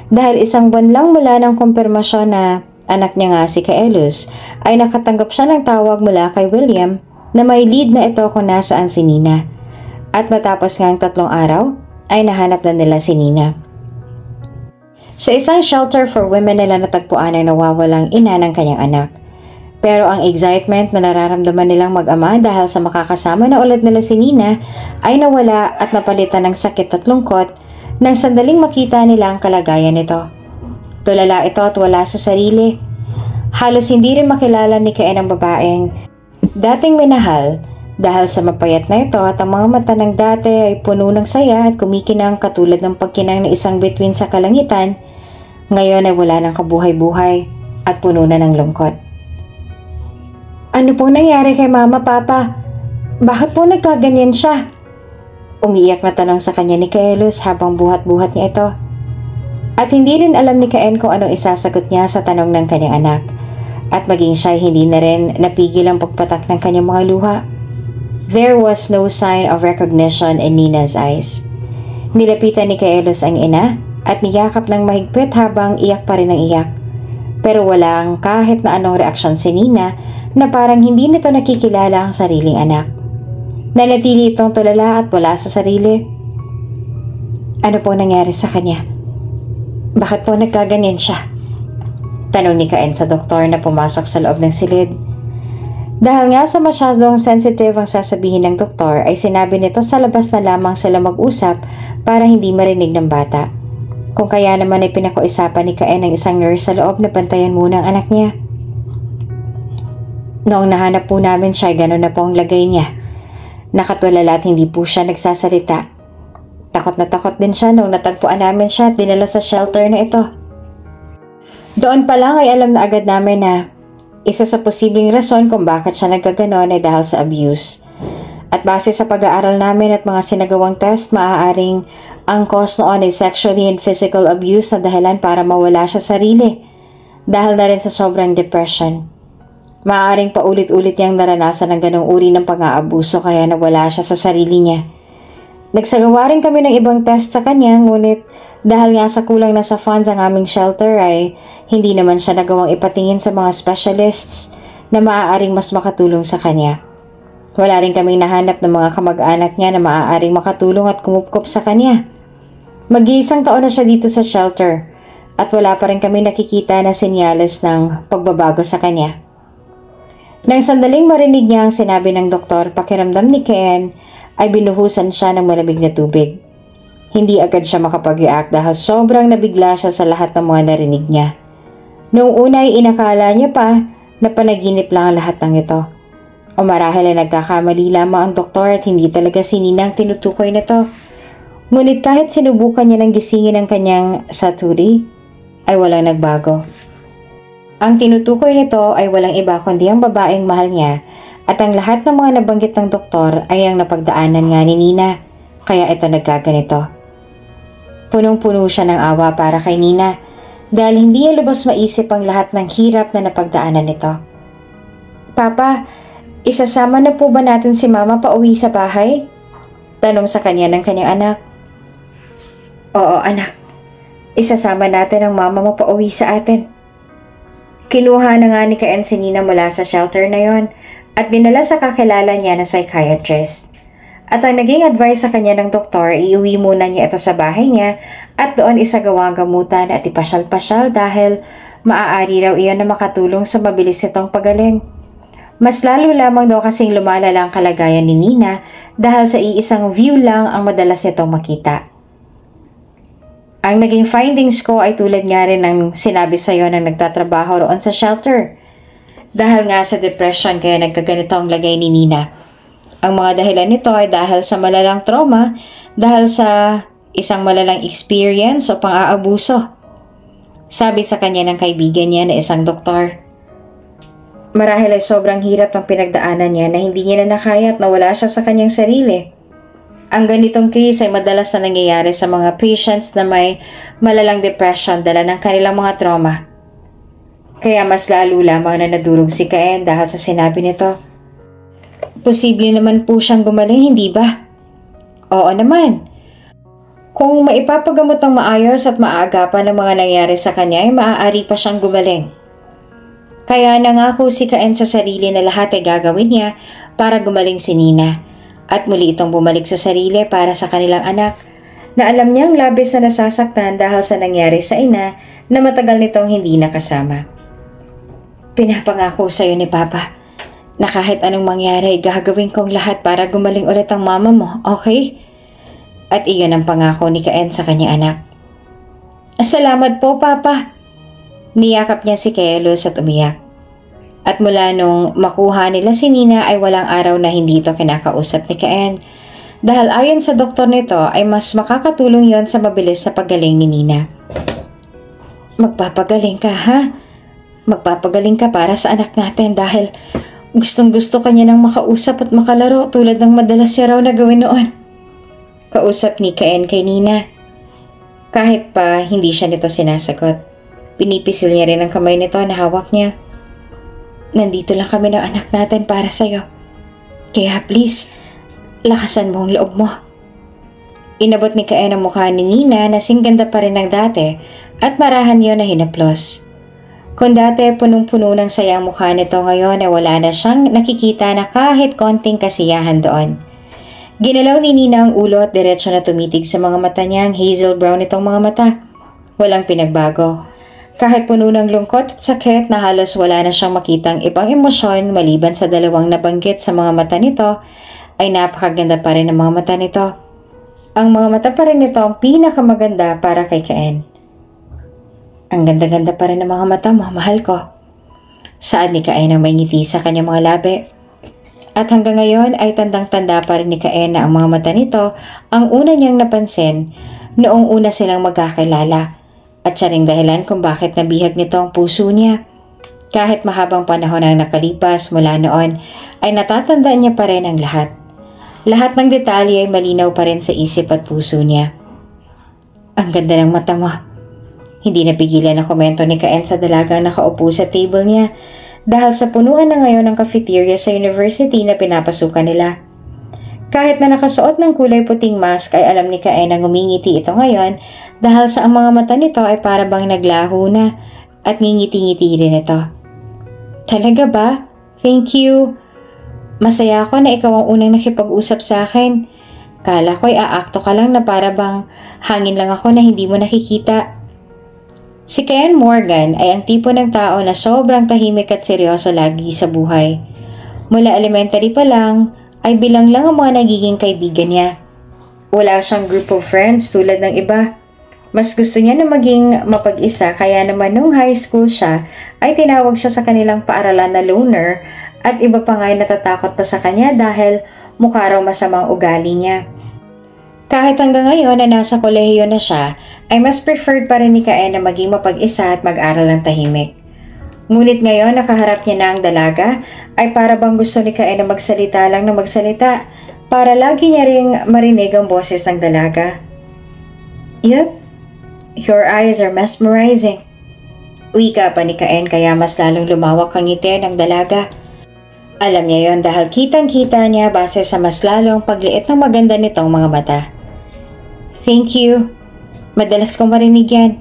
dahil 1 buwan lang mula ng kumpirmasyon na anak niya nga si Kaelos ay nakatanggap siya ng tawag mula kay William na may lead na ito kung nasaan si Nina. At matapos ngang 3 araw ay nahanap na nila si Nina. Sa isang shelter for women nila natagpuan ang nawawalang ina ng kanyang anak. Pero ang excitement na nararamdaman nilang mag-ama dahil sa makakasama na ulit nila si Nina ay nawala at napalitan ng sakit at lungkot nang sandaling makita nila ang kalagayan nito. Tulala ito at wala sa sarili. Halos hindi rin makilala ni Caen ang babaeng dating minahal dahil sa mapayat na ito at ang mga mata ng dati ay puno ng saya at kumikinang katulad ng pagkinang ng isang bituin sa kalangitan. Ngayon ay wala ng kabuhay-buhay at puno na ng lungkot. Ano po nangyari kay Mama, Papa? Bakit po nagkaganyan siya? Umiiyak na tanong sa kanya ni Kaelos habang buhat-buhat niya ito. At hindi rin alam ni Caen kung anong isasagot niya sa tanong ng kanyang anak. At maging siya hindi na rin napigil ang pagpatak ng kanyang mga luha. There was no sign of recognition in Nina's eyes. Nilapitan ni Kaelos ang ina at niyakap ng mahigpit habang iyak pa rin ang iyak. Pero walang kahit na anong reaksyon si Nina na parang hindi nito nakikilala ang sariling anak. Nanatili itong tulala at wala sa sarili. Ano po nangyari sa kanya? Bakit po nagkaganyan siya? Tanong ni Caen sa doktor na pumasok sa loob ng silid. Dahil nga sa masyadong sensitive ang sasabihin ng doktor ay sinabi nito sa labas na lamang sila mag-usap para hindi marinig ng bata. Kung kaya naman ay pinakuisapan ni Caen ng isang nurse sa loob na bantayan muna ang anak niya. Noong nahanap po namin siya, gano'n na po ang lagay niya. Nakatulala at hindi po siya nagsasalita. Takot na takot din siya nung natagpuan namin siya at dinala sa shelter na ito. Doon pa lang ay alam na agad namin na isa sa posibleng rason kung bakit siya nagkaganon ay dahil sa abuse. At base sa pag-aaral namin at mga sinagawang test, maaaring ang cause noon ay sexually and physical abuse na dahilan para mawala siya sarili. Dahil na rin sa sobrang depression. Maaaring paulit-ulit niyang naranasan ng ganong uri ng pang-aabuso kaya nawala siya sa sarili niya. Nagsagawa rin kami ng ibang test sa kanya, ngunit dahil nga sa kulang na sa funds ang aming shelter ay hindi naman siya nagawang ipatingin sa mga specialists na maaaring mas makatulong sa kanya. Wala rin kaming nahanap ng mga kamag-anak niya na maaaring makatulong at kumupkop sa kanya. Mag-iisang taon na siya dito sa shelter at wala pa rin kami nakikita na senyales ng pagbabago sa kanya. Nang sandaling marinig niya ang sinabi ng doktor, pakiramdam ni Ken ay binuhusan siya ng malamig na tubig. Hindi agad siya makapag-react dahil sobrang nabigla siya sa lahat ng mga narinig niya. Noong una ay inakala niya pa na panaginip lang ang lahat ng ito. O marahil ay nagkakamali lamang ang doktor at hindi talaga si Nina ang tinutukoy nito. Ngunit kahit sinubukan niya ng gisingin ang kanyang saturi, ay walang nagbago. Ang tinutukoy nito ay walang iba kundi ang babaeng mahal niya at ang lahat ng mga nabanggit ng doktor ay ang napagdaanan nga ni Nina, kaya ito nagkaganito. Punong-puno siya ng awa para kay Nina dahil hindi niya lubos maisip ang lahat ng hirap na napagdaanan nito. Papa, isasama na po ba natin si Mama pauwi sa bahay? Tanong sa kanya ng kanyang anak. Oo anak, isasama natin ang mama mo pauwi sa atin. Kinuha na nga ni Ken si Nina mula sa shelter na yon at dinala sa kakilala niya na psychiatrist. At ang naging advice sa kanya ng doktor, iuwi muna niya ito sa bahay niya at doon isagawa ang gamutan at ipasyal-pasyal dahil maaari raw iyon na makatulong sa mabilis itong pagaling. Mas lalo lamang daw kasing lumalala ang kalagayan ni Nina dahil sa iisang view lang ang madalas nitong makita. Ang naging findings ko ay tulad nga rin ng sinabi sa iyo ng nagtatrabaho roon sa shelter. Dahil nga sa depression kaya nagkaganito ang lagay ni Nina. Ang mga dahilan nito ay dahil sa malalang trauma, dahil sa isang malalang experience o pang-aabuso. Sabi sa kanya ng kaibigan niya na isang doktor. Marahil ay sobrang hirap ang pinagdaanan niya na hindi niya na nakaya at nawala siya sa kanyang sarili. Ang ganitong case ay madalas na nangyayari sa mga patients na may malalang depression dala ng kanilang mga trauma. Kaya mas lalo lamang na nadurog si Ken dahil sa sinabi nito. Posible naman po siyang gumaling, hindi ba? Oo naman. Kung maipapagamot ng maayos at maaagapan ng mga nangyari sa kanya ay maaari pa siyang gumaling. Kaya nangako si Ken sa sarili na lahat ay gagawin niya para gumaling si Nina. At muli itong bumalik sa sarili para sa kanilang anak na alam niyang labis na nasasaktan dahil sa nangyari sa ina na matagal nitong hindi nakasama. Pinapangako sa iyo ni Papa na kahit anong mangyari gagawin kong lahat para gumaling ulit ang mama mo, okay? At iyon ang pangako ni Ken sa kanyang anak. Salamat po, Papa. Niyakap niya si Kelos at umiyak. At mula nung makuha nila si Nina ay walang araw na hindi ito kinakausap ni Ken. Dahil ayon sa doktor nito ay mas makakatulong yon sa mabilis na paggaling ni Nina. Magpapagaling ka ha? Magpapagaling ka para sa anak natin dahil gustong gusto kanya nang makausap at makalaro tulad ng madalas siya raw na gawin noon. Kausap ni Ken kay Nina. Kahit pa hindi siya nito sinasagot, pinipisil niya rin ang kamay nito na hawak niya. Nandito lang kami ng anak natin para sa'yo. Kaya please, lakasan mo ang loob mo. Inabot ni Ken ang mukha ni Nina na singganda pa rin ng dati at marahan niyo na hinaplos. Kung dati punong-puno ng sayang mukha nito ngayon ay wala na siyang nakikita na kahit konting kasiyahan doon. Ginalaw ni Nina ang ulo at diretsyo na tumitig sa mga mata niya ang hazel brown nitong mga mata. Walang pinagbago. Kahit puno ng lungkot at sakit na halos wala na siyang makitang ibang emosyon maliban sa dalawang nabanggit sa mga mata nito, ay napakaganda pa rin ang mga mata nito. Ang mga mata pa rin nito ang pinakamaganda para kay Ken. Ang ganda-ganda pa rin ang mga mata mo, mahal ko. Saad ni Ken ang may ngiti sa kanyang mga labi. At hanggang ngayon ay tandang-tanda pa rin ni Ken na ang mga mata nito ang una niyang napansin noong una silang magkakilala. At siya ring dahilan kung bakit nabihag nito ang puso niya. Kahit mahabang panahon ang nakalipas mula noon, ay natatandaan niya pa rin ang lahat. Lahat ng detalye ay malinaw pa rin sa isip at puso niya. Ang ganda ng mata mo. Hindi napigilan na komento ni Caen sa dalagang nakaupo sa table niya dahil sa punuan na ngayon ng cafeteria sa university na pinapasukan nila. Kahit na nakasuot ng kulay puting mask ay alam ni Caen na ngumingiti ito ngayon dahil sa ang mga mata nito ay para bang naglaho na at ngingiti-ngiti rin ito. Talaga ba? Thank you. Masaya ako na ikaw ang unang nakipag-usap sa akin. Kala ko ay aakto ka lang na para bang hangin lang ako na hindi mo nakikita. Si Caen Morgan ay ang tipo ng tao na sobrang tahimik at seryoso lagi sa buhay. Mula elementary pa lang ay bilang lang ang mga nagiging kaibigan niya. Wala siyang group of friends tulad ng iba. Mas gusto niya na maging mapag-isa kaya naman nung high school siya ay tinawag siya sa kanilang paaralan na loner at iba pa nga ay natatakot pa sa kanya dahil mukha raw masamang ugali niya. Kahit hanggang ngayon na nasa kolehiyo na siya, ay mas preferred pa rin ni Caen na maging mapag-isa at mag-aral ng tahimik. Ngunit ngayon nakaharap niya na ang dalaga, ay para bang gusto ni Caen na magsalita lang na magsalita para lagi niya ring marinig ang boses ng dalaga. Yup, your eyes are mesmerizing. Wika pa ni Caen kaya mas lalong lumawak ang ngiti ng dalaga. Alam niya yon dahil kitang-kita niya base sa mas lalong pagliit ng maganda nitong mga mata. Thank you. Madalas kong marinig yan.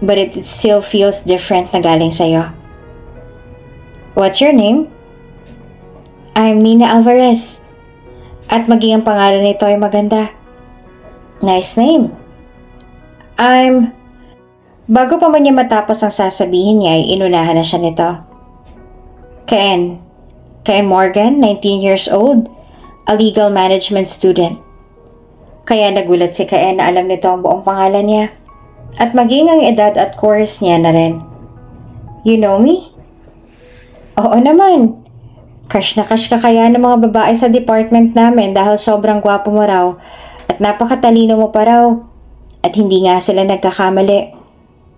But it still feels different na galing sa'yo. What's your name? I'm Nina Alvarez. At maging ang pangalan nito ay maganda. Nice name. Bago pa man niya matapos ang sasabihin niya ay inunahan na siya nito. Caen Morgan, 19 years old, a legal management student. Kaya nagulat si Caen na alam nito ang buong pangalan niya at maging ang edad at course niya na rin. You know me? Oo naman. Crush na crush ka kaya ng mga babae sa department namin dahil sobrang gwapo mo raw at napakatalino mo pa raw. At hindi nga sila nagkakamali.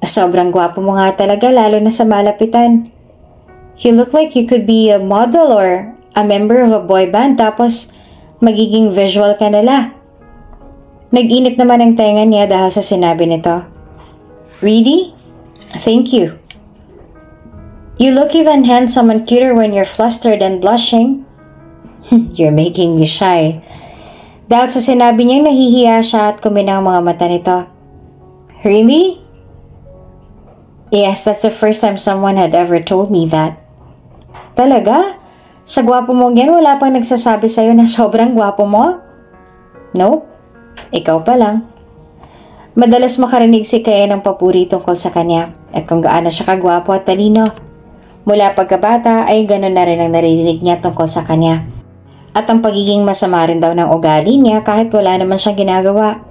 Sobrang gwapo mo nga talaga lalo na sa malapitan. You look like you could be a model or a member of a boy band tapos magiging visual ka nila. Nag-init naman ang tenga niya dahil sa sinabi nito. Really? Thank you. You look even handsome and cuter when you're flustered and blushing. You're making me shy. Dahil sa sinabi niyang nahihiya siya at kuminang mga mata nito. Really? Yes, that's the first time someone had ever told me that. Talaga? Sa gwapo mong yan, wala pang nagsasabi sa'yo na sobrang gwapo mo? Nope. Ikaw pa lang. Madalas makarinig si Caen ng papuri tungkol sa kanya at kung gaano siya kagwapo at talino. Mula pagkabata ay gano'n na rin ang naririnig niya tungkol sa kanya. At ang pagiging masama rin daw ng ugali niya kahit wala naman siyang ginagawa.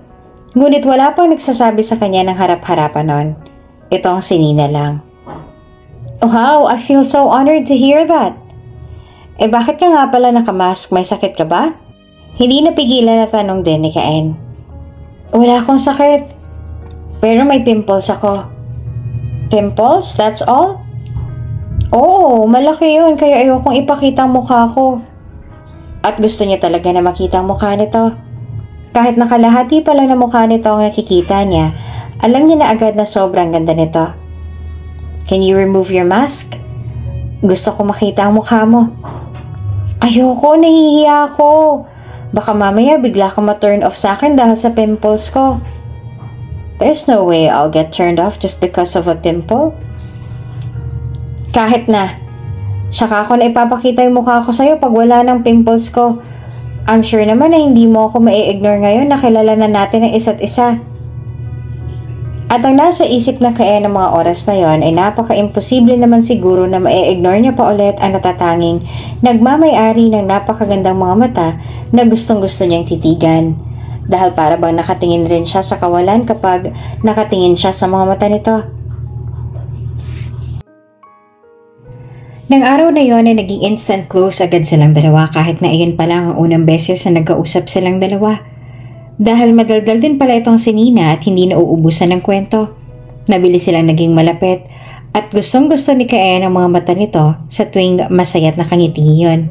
Ngunit wala pang nagsasabi sa kanya ng harap-harapan nun. Ito ang si Nina lang. Wow, I feel so honored to hear that. Bakit ka nga pala nakamask? May sakit ka ba? Hindi napigilan na tanong din ni Caen. Wala akong sakit. Pero may pimples ako. Pimples? That's all? Oo, malaki yun kaya ayokong ipakita ang mukha ko. At gusto niya talaga na makita ang mukha nito. Kahit nakalahati pa lang na mukha nito ang nakikita niya, alam niya na agad na sobrang ganda nito. Can you remove your mask? Gusto ko makita ang mukha mo. Ayoko, nahihiya ako. Baka mamaya bigla ka ma-turn off sa akin dahil sa pimples ko. There's no way I'll get turned off just because of a pimple. Kahit na. Saka ako na ipapakita yung mukha ko sa'yo pag wala ng pimples ko. I'm sure naman na hindi mo ako mai-ignore ngayon na kilala na natin ang isa't isa. At ang nasa isip na Caen ng mga oras na yon ay napaka-imposible naman siguro na ma-ignore niya pa ulit ang natatanging nagmamay-ari ng napakagandang mga mata na gustong-gusto niyang titigan. Dahil para bang nakatingin rin siya sa kawalan kapag nakatingin siya sa mga mata nito. Nang araw na yon ay naging instant close agad silang dalawa kahit na iyon pa lang ang unang beses na nagkausap silang dalawa. Dahil madaldal din pala itong si Nina at hindi nauubusan ng kwento. Nabilis silang naging malapit at gustong-gusto ni Caen ang mga mata nito sa tuwing masaya at nakangiti yun.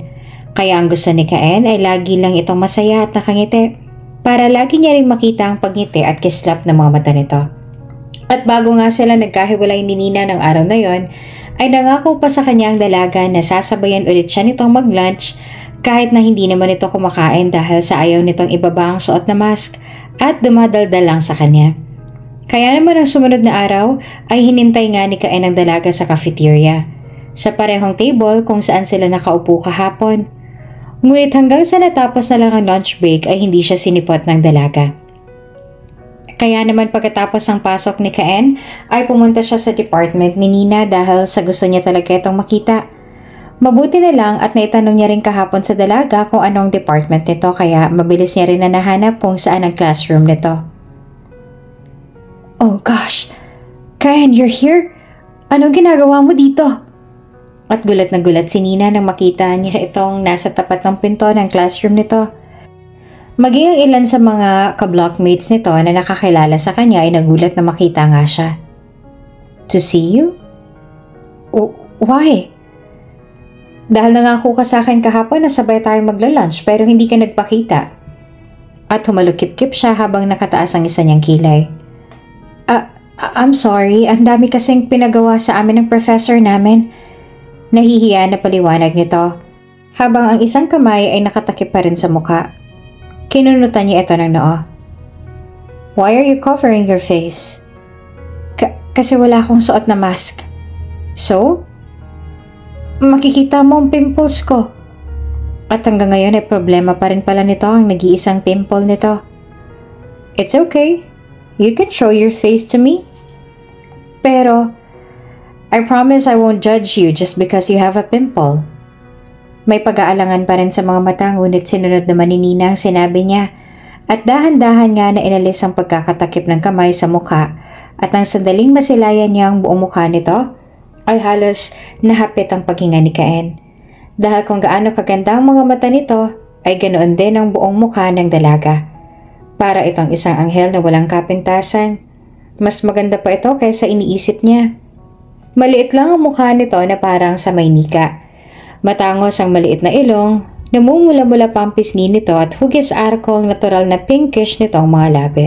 Kaya ang gusto ni Caen ay lagi lang itong masaya at nakangiti para lagi niya rin makita ang pagngiti at kislap ng mga mata nito. At bago nga sila nagkahiwalay ni Nina ng araw na yon, ay nangako pa sa kanya ang dalaga na sasabayan ulit siya nitong mag-lunch kahit na hindi naman ito kumakain dahil sa ayaw nitong ibaba ang suot na mask at dumadaldal lang sa kanya. Kaya naman ang sumunod na araw ay hinintay nga ni Caen ang dalaga sa cafeteria, sa parehong table kung saan sila nakaupo kahapon. Ngunit hanggang sa natapos na lang ang lunch break ay hindi siya sinipot ng dalaga. Kaya naman pagkatapos ng pasok ni Caen ay pumunta siya sa department ni Nina dahil sa gusto niya talaga itong makita. Mabuti na lang at naitanong niya rin kahapon sa dalaga kung anong department nito kaya mabilis niya rin na nahanap kung saan ang classroom nito. Oh gosh! Caen, you're here? Anong ginagawa mo dito? At gulat na gulat si Nina nang makita niya itong nasa tapat ng pinto ng classroom nito. Maging ang ilan sa mga ka-blockmates nito na nakakilala sa kanya ay nagulat na makita nga siya. To see you? Why? Dahil nangako ka sa akin kahapon na sabay tayong magla-lunch pero hindi ka nagpakita. At humalukip-kip siya habang nakataas ang isa niyang kilay. I'm sorry, ang dami kasing pinagawa sa amin ng professor namin. Nahihiya na paliwanag nito, habang ang isang kamay ay nakatakip pa rin sa mukha. Kinunutan niya ito ng noo. Why are you covering your face? Kasi wala akong suot na mask. So? Makikita mo ang pimples ko. At hanggang ngayon ay problema pa rin pala nito ang nag-iisang pimple nito. It's okay. You can show your face to me. Pero, I promise I won't judge you just because you have a pimple. May pag-aalangan pa rin sa mga mata ngunit sinunod naman ni Nina ang sinabi niya at dahan-dahan nga na inalis ang pagkakatakip ng kamay sa mukha at ang sandaling masilayan niya ang buong mukha nito ay halos nahapit ang paghinga ni Caen. Dahil kung gaano kaganda ang mga mata nito ay ganoon din ang buong mukha ng dalaga. Para itong isang anghel na walang kapintasan. Mas maganda pa ito kaysa iniisip niya. Maliit lang ang mukha nito na parang sa Maynila. Matangos ang maliit na ilong, namumula-mula pa ang pisngi nito at hugis arko ang natural na pinkish nitong mga labi.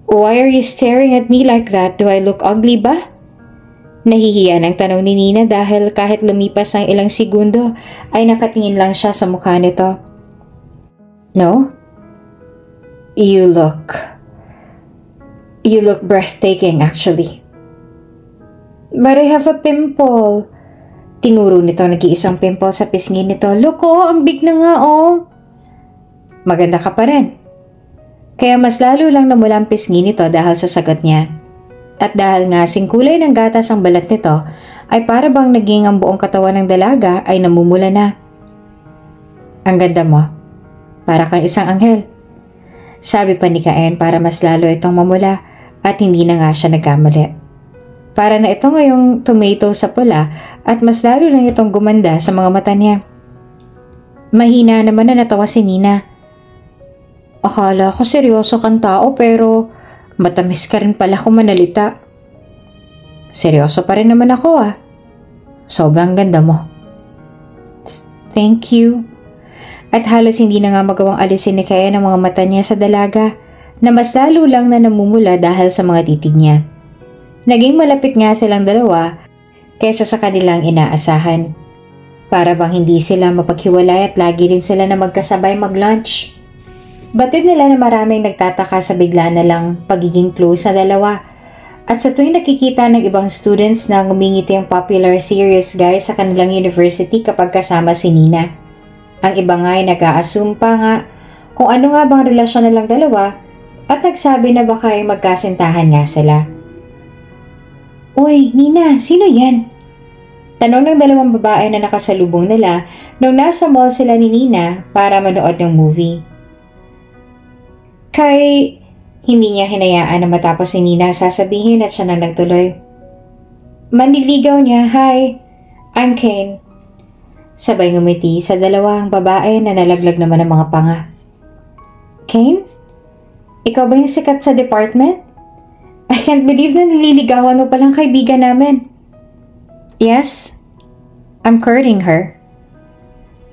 Why are you staring at me like that? Do I look ugly ba? Nahihiya ng tanong ni Nina dahil kahit lumipas ng ilang segundo ay nakatingin lang siya sa mukha nito. No? You look breathtaking actually. But I have a pimple. Tinuro nito nag-iisang pimple sa pisngi nito. Look ang big na nga Maganda ka pa rin. Kaya mas lalo lang namula ang pisngi nito dahil sa sagot niya. At dahil nga singkulay ng gatas ang balat nito, ay para bang naging ang buong katawan ng dalaga ay namumula na. Ang ganda mo. Para kang isang anghel. Sabi pa ni Caen para mas lalo itong mamula at hindi na nga siya nagkamali. Para na ito ngayong tomato sa pula at mas lalo lang itong gumanda sa mga mata niya. Mahina naman na natawa si Nina. Akala ko seryoso kang tao pero matamis ka rin pala kung manalita. Seryoso pa rin naman ako Sobrang ganda mo. Thank you. At halos hindi na nga magawang alisin ni Caen ang mga mata niya sa dalaga na mas lalo lang na namumula dahil sa mga titig niya. Naging malapit nga silang dalawa kaysa sa kanilang inaasahan. Para bang hindi sila mapaghiwalay at lagi rin sila na magkasabay mag-lunch. Batid nila na maraming nagtataka sa bigla na lang pagiging close sa dalawa. At sa tuwing nakikita ng ibang students na ngumingiti ang popular serious guy sa kanilang university kapag kasama si Nina. Ang iba nga ay nag-a-assume pa nga kung ano nga bang relasyon nilang dalawa at nagsabi na baka ay magkasintahan nga sila. Uy, Nina, sino yan? Tanong ng dalawang babae na nakasalubong nila nung nasa mall sila ni Nina para manood ng movie. Kay hindi niya hinayaan na matapos ni Nina sasabihin at siya nang nagtuloy. Manliligaw niya, hi, I'm Caen. Sabay ngumiti sa dalawang babae na nalaglag naman ng mga panga. Caen? Ikaw ba yung sikat sa department? I can't believe na nililigawan mo palang kaibigan namin. Yes, I'm courting her.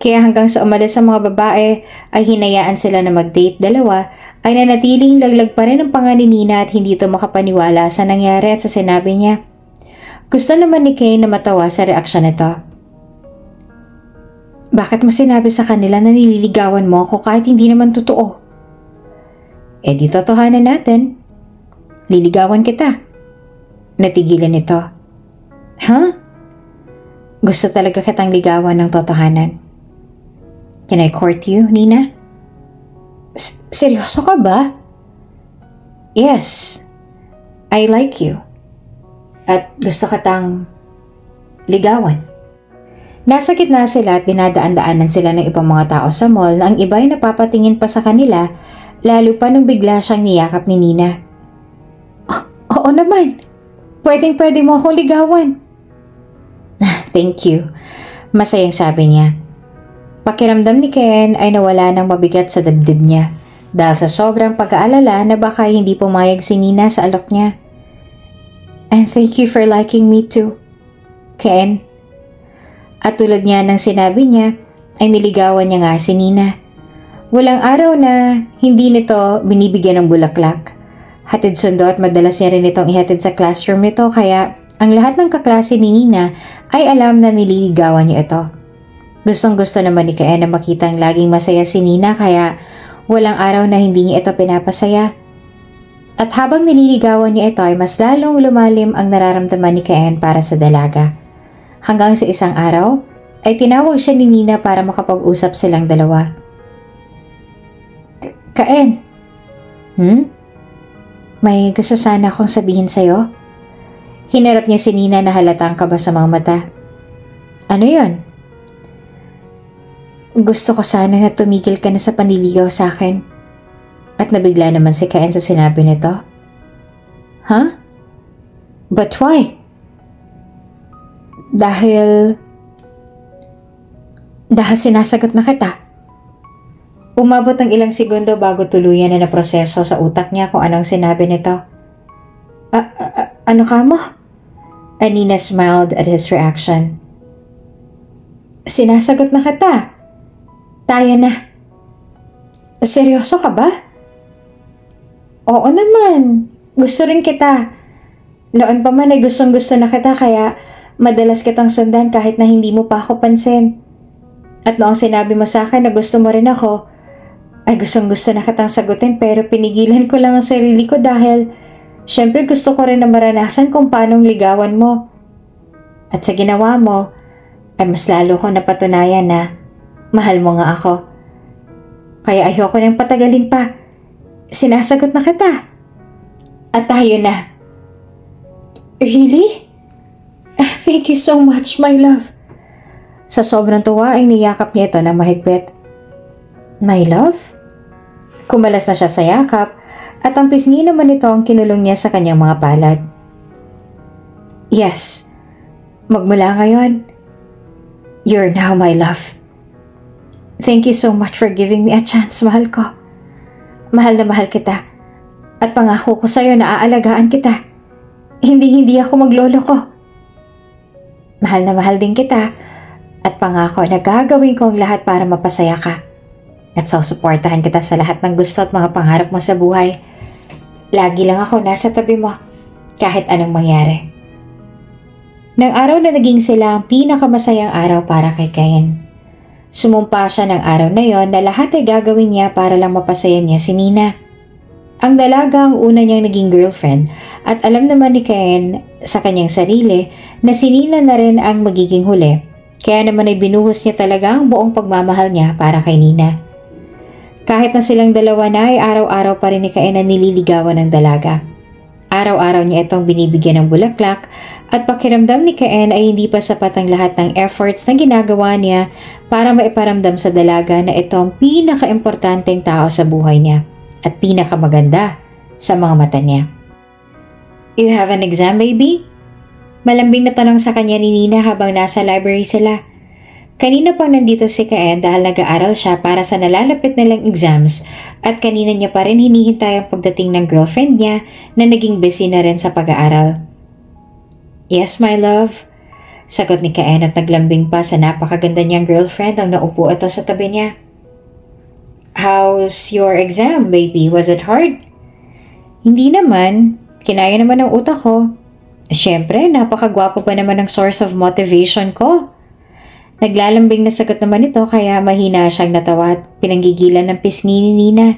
Kaya hanggang sa umalis ang mga babae ay hinayaan sila na mag-date dalawa, ay nanatiling laglag pa rin ang panga ni Nina at hindi ito makapaniwala sa nangyari at sa sinabi niya. Gusto naman ni Kane na matawa sa reaksyon nito. Bakit mo sinabi sa kanila na nililigawan mo ako kahit hindi naman totoo? Eh di totohanan natin. Liligawan kita. Natigilan ito. Huh? Gusto talaga kitang ligawan ng totohanan. Can I court you, Nina? Seryoso ka ba? Yes. I like you. At gusto kitang ligawan. Nasa gitna sila at dinadaan-daanan sila ng ibang mga tao sa mall na ang iba ay napapatingin pa sa kanila, lalo pa nung bigla siyang niyakap ni Nina. Oo naman. Pwedeng-pwede mo akong ligawan. Thank you. Masayang sabi niya. Pakiramdam ni Ken ay nawala ng mabigat sa dibdib niya dahil sa sobrang pag-aalala na baka hindi pumayag si Nina sa alok niya. And thank you for liking me too, Ken. At tulad niya ng sinabi niya, ay niligawan niya nga si Nina. Walang araw na hindi nito binibigyan ng bulaklak. Hatid sundo at madalas niya rin itong ihatid sa classroom nito kaya ang lahat ng kaklase ni Nina ay alam na nililigawan niya ito. Gustong gusto naman ni Ken na makitang laging masaya si Nina kaya walang araw na hindi niya ito pinapasaya. At habang nililigawan niya ito ay mas lalong lumalim ang nararamdaman ni Ken para sa dalaga. Hanggang sa isang araw, ay tinawag siya ni Nina para makapag-usap silang dalawa. Ken? May gusto sana akong sabihin sa'yo? Hinarap niya si Nina na halatang kaba sa mga mata. Ano yon? Gusto ko sana na tumigil ka na sa panliligaw sa akin. At nabigla naman si Ken sa sinabi nito. Huh? But why? Dahil sinasagot na kita. Umabot ng ilang segundo bago tuluyan na naproseso sa utak niya kung anong sinabi nito. Ano ka mo? Nina smiled at his reaction. Sinasagot na kita. Tayo na. Seryoso ka ba? Oo naman. Gusto rin kita. Noon pa man ay gustong gusto na kita kaya madalas kitang sundan kahit na hindi mo pa ako pansin. At noong sinabi mo sa akin na gusto mo rin ako, ay gustong gusto na kitang sagutin pero pinigilan ko lang ang sarili ko dahil syempre gusto ko rin na maranasan kung paanong ligawan mo. At sa ginawa mo, ay mas lalo ko napatunayan na mahal mo nga ako. Kaya ayoko nang patagalin pa. Sinasagot na kita. At tayo na. Really? Thank you so much, my love. Sa sobrang tuwa ay niyakap niya ito na mahigpit. My love? Kumalas na siya sa yakap at ang pisngi naman ito ang kinulong niya sa kanyang mga palad. Yes. Magmula ngayon, you're now my love. Thank you so much for giving me a chance, mahal ko. Mahal na mahal kita. At pangako ko sa'yo na aalagaan kita. Hindi ako maglolo ko. Mahal na mahal din kita. At pangako na gagawin ko ang lahat para mapasaya ka. At susuportahan kita sa lahat ng gusto at mga pangarap mo sa buhay. Lagi lang ako nasa tabi mo, kahit anong mangyari. Nang araw na naging sila ang pinakamasayang araw para kay Ken. Sumumpa siya ng araw na yon na lahat ay gagawin niya para lang mapasaya niya si Nina. Ang dalaga ang una niyang naging girlfriend at alam naman ni Ken sa kanyang sarili na si Nina na rin ang magiging huli. Kaya naman ay binuhos niya talaga ang buong pagmamahal niya para kay Nina. Kahit na silang dalawa na ay araw-araw pa rin ni Ken na nililigawan ng dalaga. Araw-araw niya itong binibigyan ng bulaklak at pakiramdam ni Ken ay hindi pa sapat ang lahat ng efforts na ginagawa niya para maiparamdam sa dalaga na itong pinaka-importanteng tao sa buhay niya at pinakamaganda sa mga mata niya. You have an exam, baby? Malambing na tanong sa kanya ni Nina habang nasa library sila. Kanina pang nandito si Ken dahil nag-aaral siya para sa nalalapit nilang exams at kanina niya pa rin hinihintay ang pagdating ng girlfriend niya na naging busy na rin sa pag-aaral. Yes, my love. Sagot ni Caen at naglambing pa sa napakaganda niyang girlfriend ang naupo ito sa tabi niya. How's your exam, baby? Was it hard? Hindi naman. Kinaya naman ng utak ko. Siyempre, napakagwapo pa naman ang source of motivation ko. Naglalambing na sagot naman ito kaya mahina siyang natawa at pinanggigilan ng pisngi ni Nina.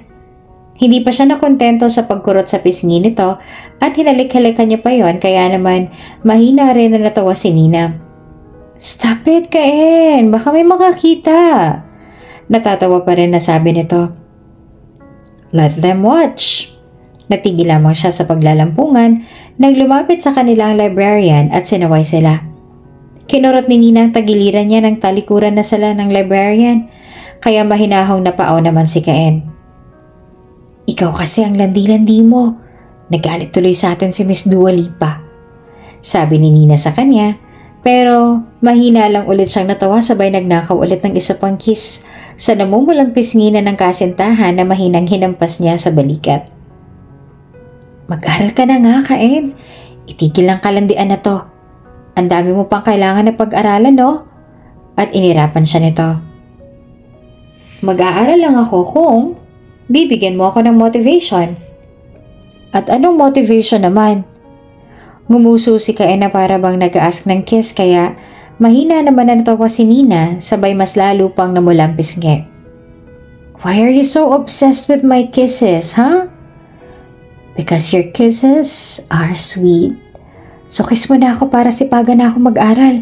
Hindi pa siya nakontento sa pagkurot sa pisngi nito at hinalik-halikan niya pa yon kaya naman mahina rin na natawa si Nina. Stop it, Caen! Baka may makakita! Natatawa pa rin na sabi nito. Let them watch! Natigil lamang siya sa paglalampungan nang lumapit sa kanilang librarian at sinaway sila. Kinurot ni Nina ang tagiliran niya ng talikuran na sala ng librarian kaya mahinahong napaaw naman si Caen. Ikaw kasi ang landi-landi mo. Nagalit tuloy sa atin si Miss Dua Lipa. Sabi ni Nina sa kanya. Pero mahina lang ulit siyang natawa sabay nagnakaw ulit ng isa pang kiss sa namumulang pisngina ng kasintahan na mahinang hinampas niya sa balikat. Mag-aral ka na nga, Caen. Itigil ang kalandian na to. Ang dami mo pang kailangan na pag-aralan, no? At inirapan siya nito. Mag-aaral lang ako kung bibigyan mo ako ng motivation. At anong motivation naman? Ngumuso si Caen na para bang nag-aask ng kiss kaya mahina naman na natawa si Nina sabay mas lalo pang namulang pisngi. Why are you so obsessed with my kisses, huh? Because your kisses are sweet. So kiss mo na ako para sipagan na ako mag-aral.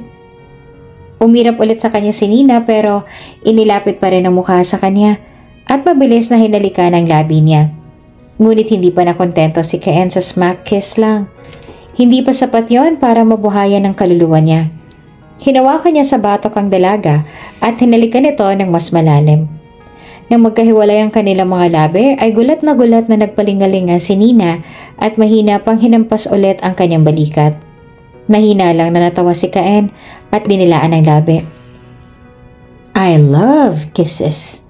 Umirap ulit sa kanya si Nina pero inilapit pa rin ang mukha sa kanya at mabilis na hinalikan ang labi niya. Ngunit hindi pa nakontento si Caen sa smack kiss lang. Hindi pa sapat yon para mabuhayan ang kaluluwa niya. Hinawakan niya sa batok ang dalaga at hinalikan ito ng mas malalim. Nang magkahiwalay ang kanilang mga labi ay gulat na nagpalingalinga si Nina at mahina pang hinampas ulit ang kanyang balikat. Mahina lang na natawa si Caen at dinilaan ang labi. I love kisses.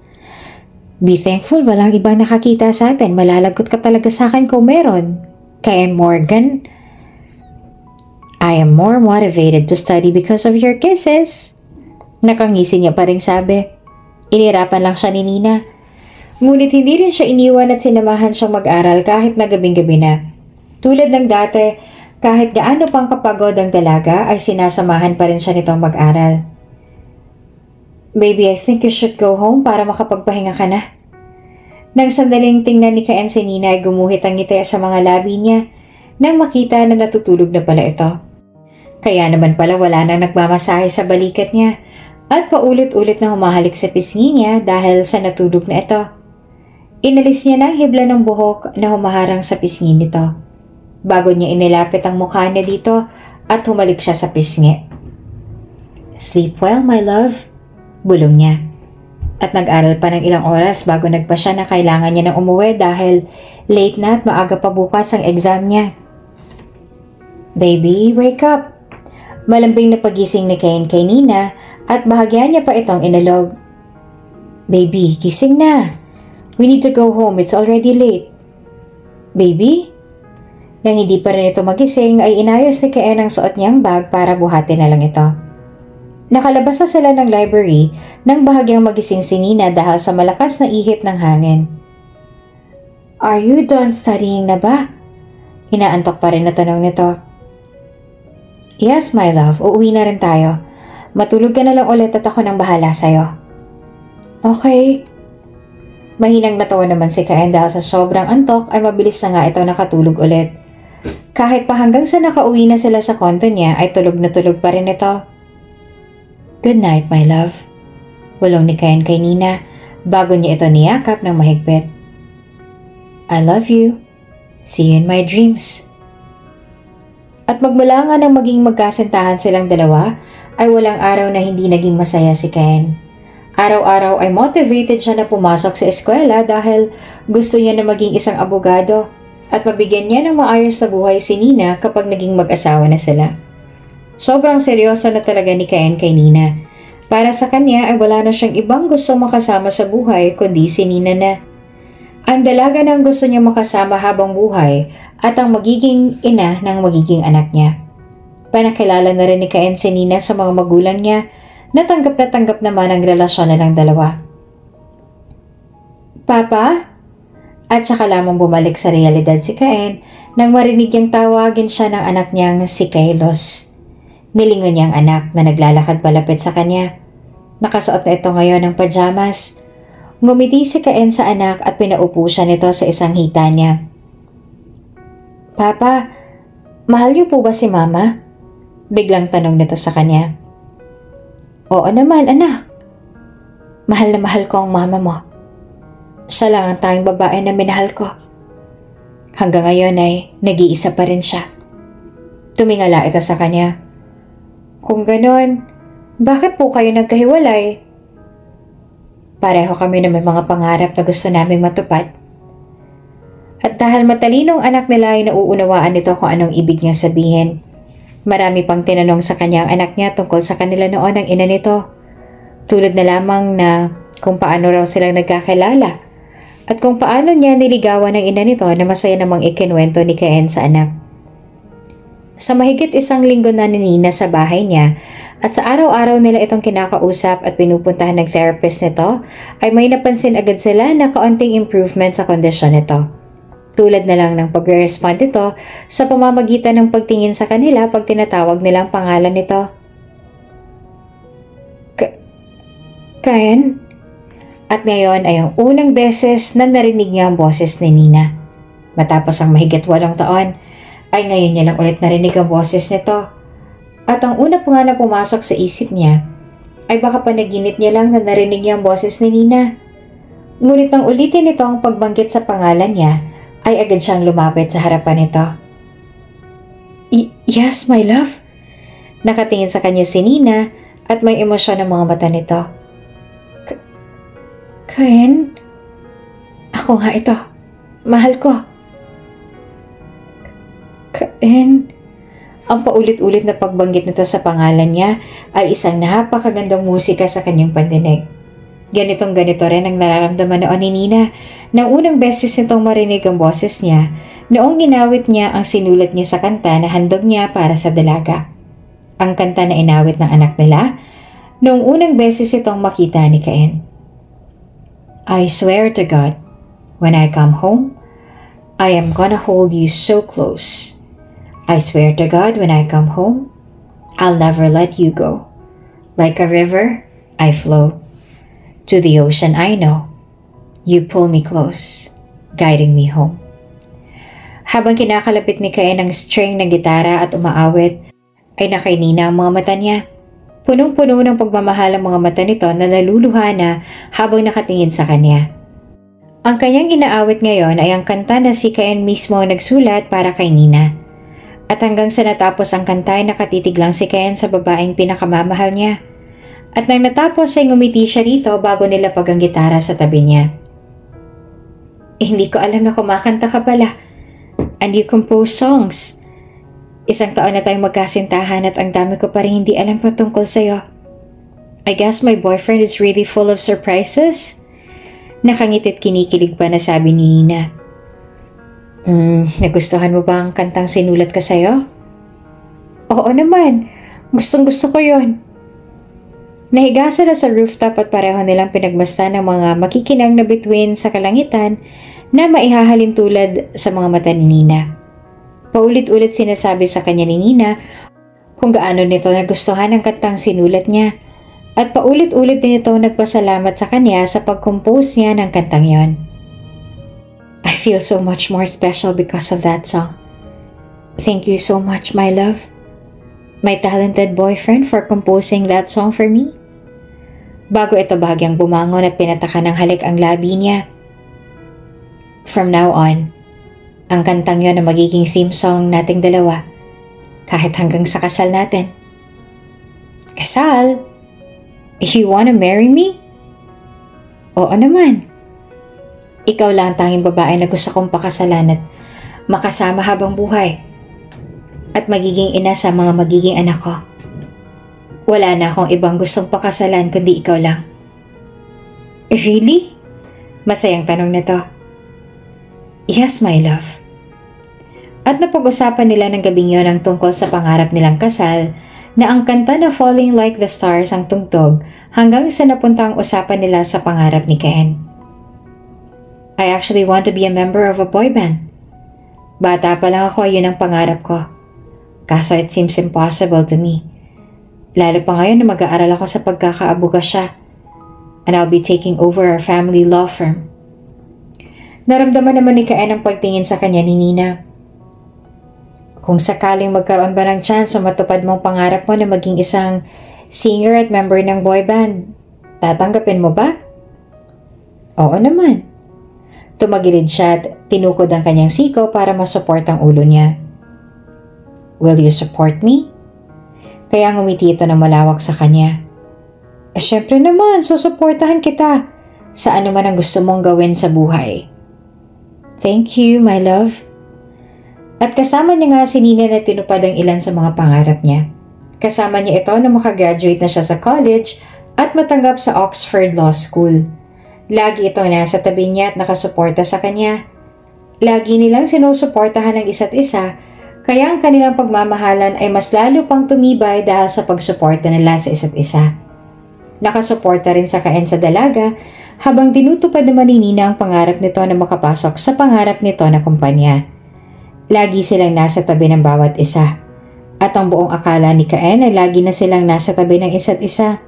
Be thankful walang ibang nakakita sa atin. Malalagot ka talaga sa akin kung meron. Caen Morgan. I am more motivated to study because of your kisses. Nakangisi niya pa rin sabi. Inirapan lang siya ni Nina. Ngunit hindi rin siya iniwan at sinamahan siyang mag-aral kahit na gabing-gabi na. Tulad ng dati, kahit gaano pang kapagod ang dalaga ay sinasamahan pa rin siya nitong mag-aral. Baby, I think you should go home para makapagpahinga ka na. Nang sandaling tingnan ni Caen si Nina ay gumuhit ang ngiti sa mga labi niya nang makita na natutulog na pala ito. Kaya naman pala wala nang nagmamasahe sa balikat niya at paulit-ulit na humahalik sa pisngi niya dahil sa natulog na ito. Inalis niya ng hibla ng buhok na humaharang sa pisngi nito. Bago niya inilapit ang mukha niya dito at humalik siya sa pisngi. Sleep well, my love. Bulong niya. At nag-aral pa ng ilang oras bago nagpa siya na kailangan niya nang umuwi dahil late na at maaga pa bukas ang exam niya. Baby, wake up! Malambing na pagising ni Caen kay Nina at bahagyan niya pa itong inalog. Baby, gising na. We need to go home. It's already late. Baby? Nang hindi pa rin ito magising ay inayos ni Caen ang suot niyang bag para buhatin na lang ito. Nakalabas na sila ng library nang bahagyang magising si Nina dahil sa malakas na ihip ng hangin. Are you done studying na ba? Inaantok pa rin na tanong nito. Yes, my love. Uuwi na rin tayo. Matulog ka na lang ulit at ako nang bahala sa'yo. Okay. Mahinang natawa naman si Caen dahil sa sobrang antok ay mabilis na nga ito nakatulog ulit. Kahit pa hanggang sa nakauwi na sila sa konto niya ay tulog na tulog pa rin ito. Good night, my love. Bulong ni Caen kay Nina bago niya ito niyakap ng mahigpit. I love you. See you in my dreams. At magmula nga nang maging magkasintahan silang dalawa, ay walang araw na hindi naging masaya si Caen. Araw-araw ay motivated siya na pumasok sa eskwela dahil gusto niya na maging isang abogado at mabigyan niya ng maayos na buhay si Nina kapag naging mag-asawa na sila. Sobrang seryoso na talaga ni Caen kay Nina. Para sa kanya ay wala na siyang ibang gusto makasama sa buhay kundi si Nina na. Ang dalaga na ang gusto niya makasama habang buhay at ang magiging ina ng magiging anak niya. Panakilala na rin ni Cain si Nina sa mga magulang niya na tanggap naman ang relasyon nilang dalawa. Papa? At saka lamang bumalik sa realidad si Cain nang marinig niyang tawagin siya ng anak niyang si Kailos. Nilingon niyang anak na naglalakad palapit sa kanya. Nakasuot na ito ngayon ng pajamas. Ngumiti si Cain sa anak at pinaupo siya nito sa isang hita niya. Papa, mahal niyo po ba si Mama? Biglang tanong nito sa kanya. Oo naman, anak. Mahal na mahal ko ang mama mo. Siya lang ang tanging babae na minahal ko. Hanggang ngayon ay nag-iisa pa rin siya. Tumingala ito sa kanya. Kung ganon, bakit po kayo nagkahiwalay? Pareho kami na may mga pangarap na gusto naming matupad. At dahil matalinong anak nila ay nauunawaan nito kung anong ibig niyang sabihin. Marami pang tinanong sa kanya ang anak niya tungkol sa kanila noon ng ina nito. Tulad na lamang na kung paano raw silang nagkakilala at kung paano niya niligawan ng ina nito na masaya namang ikinuwento ni Cain sa anak. Sa mahigit 1 linggo na ni Nina sa bahay niya at sa araw-araw nila itong kinakausap at pinupuntahan ng therapist nito ay may napansin agad sila na kaunting improvement sa kondisyon nito. Tulad na lang ng pag-respond nito sa pamamagitan ng pagtingin sa kanila pag tinatawag nilang pangalan nito. Cain? At ngayon ay ang unang beses na narinig niya ang boses ni Nina. Matapos ang mahigit 8 taon, ay ngayon niya lang ulit narinig ang boses nito. At ang una pa nga na pumasok sa isip niya, ay baka panaginip niya lang na narinig niya ang boses ni Nina. Ngunit nang ulitin nito ang pagbanggit sa pangalan niya, ay agad siyang lumapit sa harapan nito. Yes, my love. Nakatingin sa kanya si Nina at may emosyon ang mga mata nito. Cain? Ako nga ito. Mahal ko. Cain? Ang paulit-ulit na pagbanggit nito sa pangalan niya ay isang napakagandang musika sa kanyang pandinig. Ganito rin ang nararamdaman noon ni Nina nang unang beses nitong marinig ang boses niya noong inawit niya ang sinulat niya sa kanta na handog niya para sa dalaga. Ang kanta na inawit ng anak nila noong unang beses itong makita ni Cain. I swear to God, when I come home, I am gonna hold you so close. I swear to God, when I come home, I'll never let you go. Like a river, I flow. To the ocean I know, you pull me close, guiding me home. Habang kinakalapit ni Cain ang string ng gitara at umaawit, ay nakainina ang mga mata niya. Punong-puno ng pagmamahal ang mga mata nito na naluluha na habang nakatingin sa kanya. Ang kanyang inaawit ngayon ay ang kanta na si Cain mismo nagsulat para kay Nina. At hanggang sa natapos ang kanta ay nakatitig lang si Cain sa babaeng pinakamamahal niya. At nang natapos ay ngumiti siya rito bago nilapag ang gitara sa tabi niya. Hindi ko alam na kumakanta ka pala. And you compose songs. 1 taon na tayong magkasintahan at ang dami ko pa rin hindi alam patungkol sa'yo. I guess my boyfriend is really full of surprises. Nakangiti't kinikilig pa na sabi ni Nina. Nagustuhan mo ba ang kantang sinulat ka sa'yo? Oo naman. Gustong gusto ko yon. Nahiga sila sa rooftop at pareho nilang pinagmasdan ng mga makikinang na bituin sa kalangitan na maihahalin tulad sa mga mata ni Nina. Paulit-ulit sinasabi sa kanya ni Nina kung gaano nito nagustuhan ang kantang sinulat niya at paulit-ulit din ito nagpasalamat sa kanya sa pag-compose niya ng kantang yon. I feel so much more special because of that song. Thank you so much, my love. My talented boyfriend for composing that song for me. Bago ito bahagyang bumangon at pinataka ng halik ang labi niya. From now on, ang kantang yon na magiging theme song nating dalawa kahit hanggang sa kasal natin. Kasal? You wanna marry me? Oo naman. Ikaw lang ang tanging babae na gusto kong pakasalan at makasama habang buhay. At magiging ina sa mga magiging anak ko. Wala na akong ibang gustong pakasalan kundi ikaw lang. Really? Masayang tanong na to. Yes, my love. At napag-usapan nila ng gabing yon ang tungkol sa pangarap nilang kasal na ang kanta na Falling Like the Stars ang tugtog hanggang sa napunta ang usapan nila sa pangarap ni Ken. I actually want to be a member of a boy band. Bata pa lang ako, yun ang pangarap ko. Kaso it seems impossible to me. Lalo pa ngayon na mag-aaral ako sa pagkakaabugasya and I'll be taking over our family law firm. Naramdaman naman ni Ken ang pagtingin sa kanya ni Nina. Kung sakaling magkaroon ba ng chance na matupad mong pangarap mo na maging isang singer at member ng boy band, tatanggapin mo ba? Oo naman. Tumagilid siya at tinukod ang kanyang siko para masupport ang ulo niya. Will you support me? Kaya ngumiti ito na malawak sa kanya. Syempre naman, susuportahan kita sa ano man ang gusto mong gawin sa buhay. Thank you, my love. At kasama niya nga si Nina na tinupad ang ilan sa mga pangarap niya. Kasama niya ito na makagraduate na siya sa college at matanggap sa Oxford Law School. Lagi itong nasa tabi niya at nakasuporta sa kanya. Lagi nilang sinusuportahan ng isa't isa, kaya ang kanilang pagmamahalan ay mas lalo pang tumibay dahil sa pagsuporta nila sa isa't isa. Nakasuporta rin sa Ken sa dalaga habang tinutupad naman ni Nina ang pangarap nito na makapasok sa pangarap nito na kumpanya. Lagi silang nasa tabi ng bawat isa. At ang buong akala ni Ken ay lagi na silang nasa tabi ng isa't isa.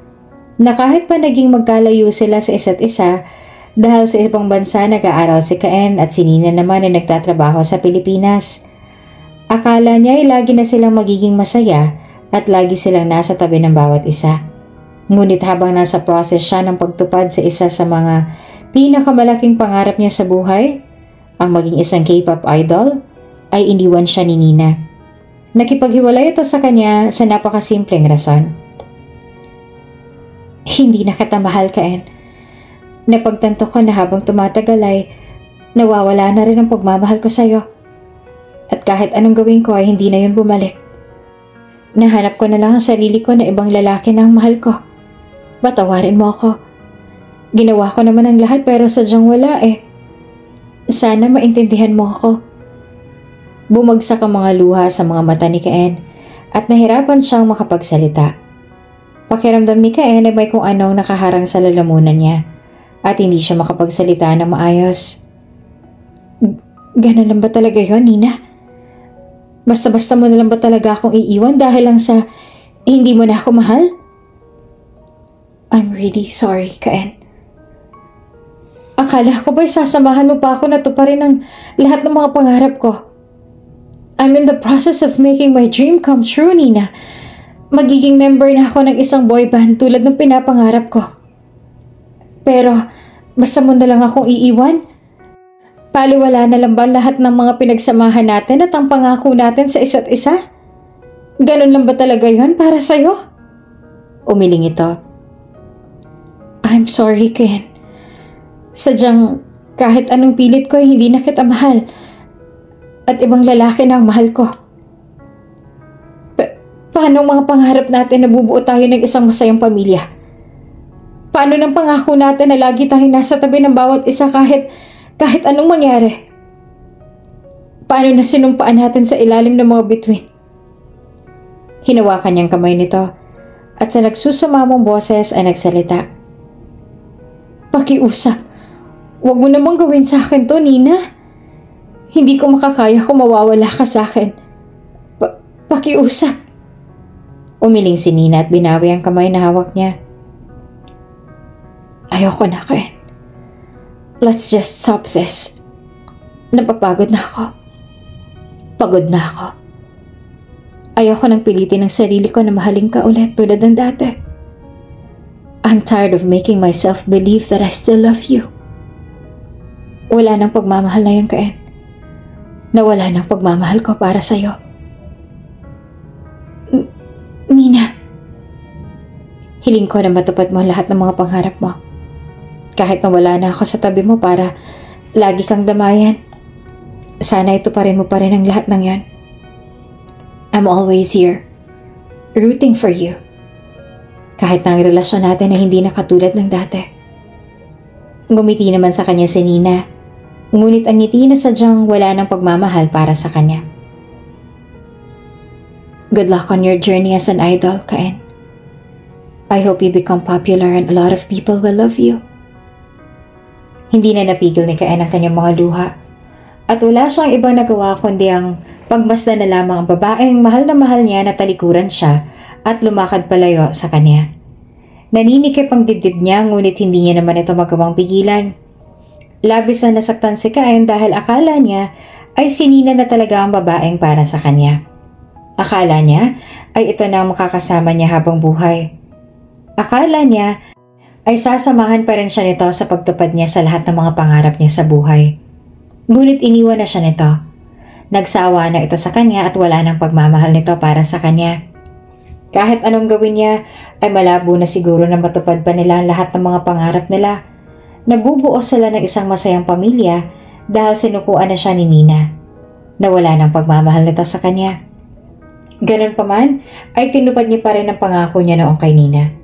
Na kahit pa naging magkalayo sila sa isa't isa, dahil sa ibang bansa nag-aaral si Ken at si Nina naman ay nagtatrabaho sa Pilipinas. Akala niya ay lagi na silang magiging masaya at lagi silang nasa tabi ng bawat isa. Ngunit habang nasa process siya ng pagtupad sa isa sa mga pinakamalaking pangarap niya sa buhay, ang maging isang K-pop idol, ay iniwan siya ni Nina. Nakipaghiwalay ito sa kanya sa napakasimpleng rason. Hindi na kita mahal, Ken. Napagtanto ko na habang tumatagal ay nawawala na rin ang pagmamahal ko sa'yo. At kahit anong gawin ko ay hindi na yun bumalik. Nahanap ko na lang ang sarili ko na ibang lalaki na ang mahal ko. Patawarin mo ako. Ginawa ko naman ang lahat pero sadyang wala eh. Sana maintindihan mo ako. Bumagsak ang mga luha sa mga mata ni Ken at nahirapan siyang makapagsalita. Pakiramdam ni Ken ay may kung anong nakaharang sa lalamunan niya at hindi siya makapagsalita na maayos. Ganun lang ba talaga yun, Nina? Basta-basta mo na lang ba talaga akong iiwan dahil lang sa hindi mo na ako mahal? I'm really sorry, Ken. Akala ko ba'y sasamahan mo pa ako na tuparin ang lahat ng mga pangarap ko? I'm in the process of making my dream come true, Nina. Magiging member na ako ng isang boy band tulad ng pinapangarap ko. Pero, basta mo na lang akong iiwan? Paliwala na lang ba lahat ng mga pinagsamahan natin at ang pangako natin sa isa't isa? Ganun lang ba talaga yun para sa'yo? Umiling ito. I'm sorry, Ken. Sadyang kahit anong pilit ko ay hindi na kita mahal. At ibang lalaki na ang mahal ko. Paano ang mga pangarap natin na bubuo tayo ng isang masayang pamilya? Paano ng pangako natin na lagi tayong nasa tabi ng bawat isa kahit anong mangyari? Paano na sinumpaan natin sa ilalim ng mga bituin? Hinawakan niyang kamay nito at sa nagsusumamong boses ay nagsalita. Pakiusap, huwag mo namang gawin sa akin to, Nina. Hindi ko makakaya kung mawawala ka sa akin. Pakiusap. Umiling si Nina at binawi ang kamay na hawak niya. Ayoko na, Ken. Let's just stop this. Napapagod na ako. Pagod na ako. Ayoko nang pilitin ang sarili ko na mahalin ka ulit tulad ng dati. I'm tired of making myself believe that I still love you. Wala nang pagmamahal na yan, Ken. Nawala ng pagmamahal ko para sa'yo. Nina, hiling ko na matupad mo lahat ng mga pangarap mo. Kahit na wala na ako sa tabi mo para lagi kang damayan, sana ituparin mo pa rin ang lahat ng yan. I'm always here, rooting for you. Kahit na ang relasyon natin ay hindi na katulad ng dati. Ngumiti naman sa kanya si Nina. Ngunit ang ngiti na sadyang wala ng pagmamahal para sa kanya. Good luck on your journey as an idol, Caen. I hope you become popular and a lot of people will love you. Hindi na napigil ni Caen ang kanyang mga luha. At wala siyang ibang nagawa kundi ang pagmasdan na lamang ang babaeng mahal na mahal niya na talikuran siya at lumakad palayo sa kanya. Naninikip ang dibdib niya ngunit hindi niya naman ito magawang pigilan. Labis na nasaktan si Caen dahil akala niya ay si Nina na talaga ang babaeng para sa kanya. Akala niya ay ito na ang makakasama niya habang buhay. Akala niya ay sasamahan pa rin siya nito sa pagtupad niya sa lahat ng mga pangarap niya sa buhay. Ngunit iniwan na siya nito. Nagsawa na ito sa kanya at wala nang pagmamahal nito para sa kanya. Kahit anong gawin niya ay malabo na siguro na matupad pa nila ang lahat ng mga pangarap nila. Nabubuo sila ng isang masayang pamilya dahil sinukuan na siya ni Nina. Nawala ng pagmamahal nito sa kanya. Ganun pa man, ay tinupad niya pa rin ang pangako niya noong kay Nina.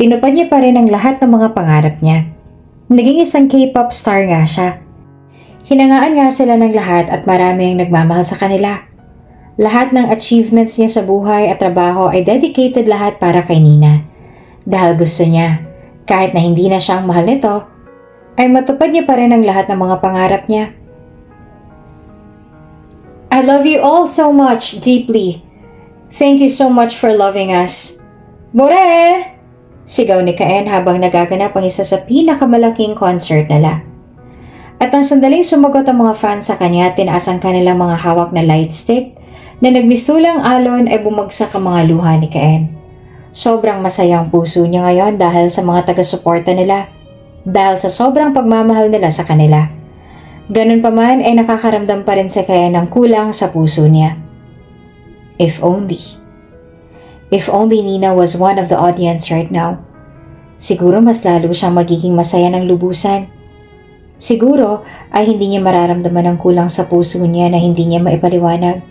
Tinupad niya pa rin ang lahat ng mga pangarap niya. Naging isang K-pop star nga siya. Hinangaan nga sila ng lahat at marami ang nagmamahal sa kanila. Lahat ng achievements niya sa buhay at trabaho ay dedicated lahat para kay Nina. Dahil gusto niya, kahit na hindi na siya ang mahal nito, ay matupad niya pa rin ang lahat ng mga pangarap niya. I love you all so much, deeply. Thank you so much for loving us. Bore! Sigaw ni Caen habang nagaganap ang isa sa pinakamalaking concert nila. At ang sandaling sumagot ang mga fans sa kanya at tinaas ang kanilang mga hawak na light stick na nagmistulang alon ay bumagsak ang mga luha ni Caen. Sobrang masaya ang puso niya ngayon dahil sa mga taga-suporta nila. Dahil sa sobrang pagmamahal nila sa kanila. Ganun pa man ay nakakaramdam pa rin si Caen ng kulang sa puso niya. If only. If only Nina was one of the audience right now. Siguro mas lalo siyang magiging masaya ng lubusan. Siguro ay hindi niya mararamdaman ang kulang sa puso niya na hindi niya maipaliwanag.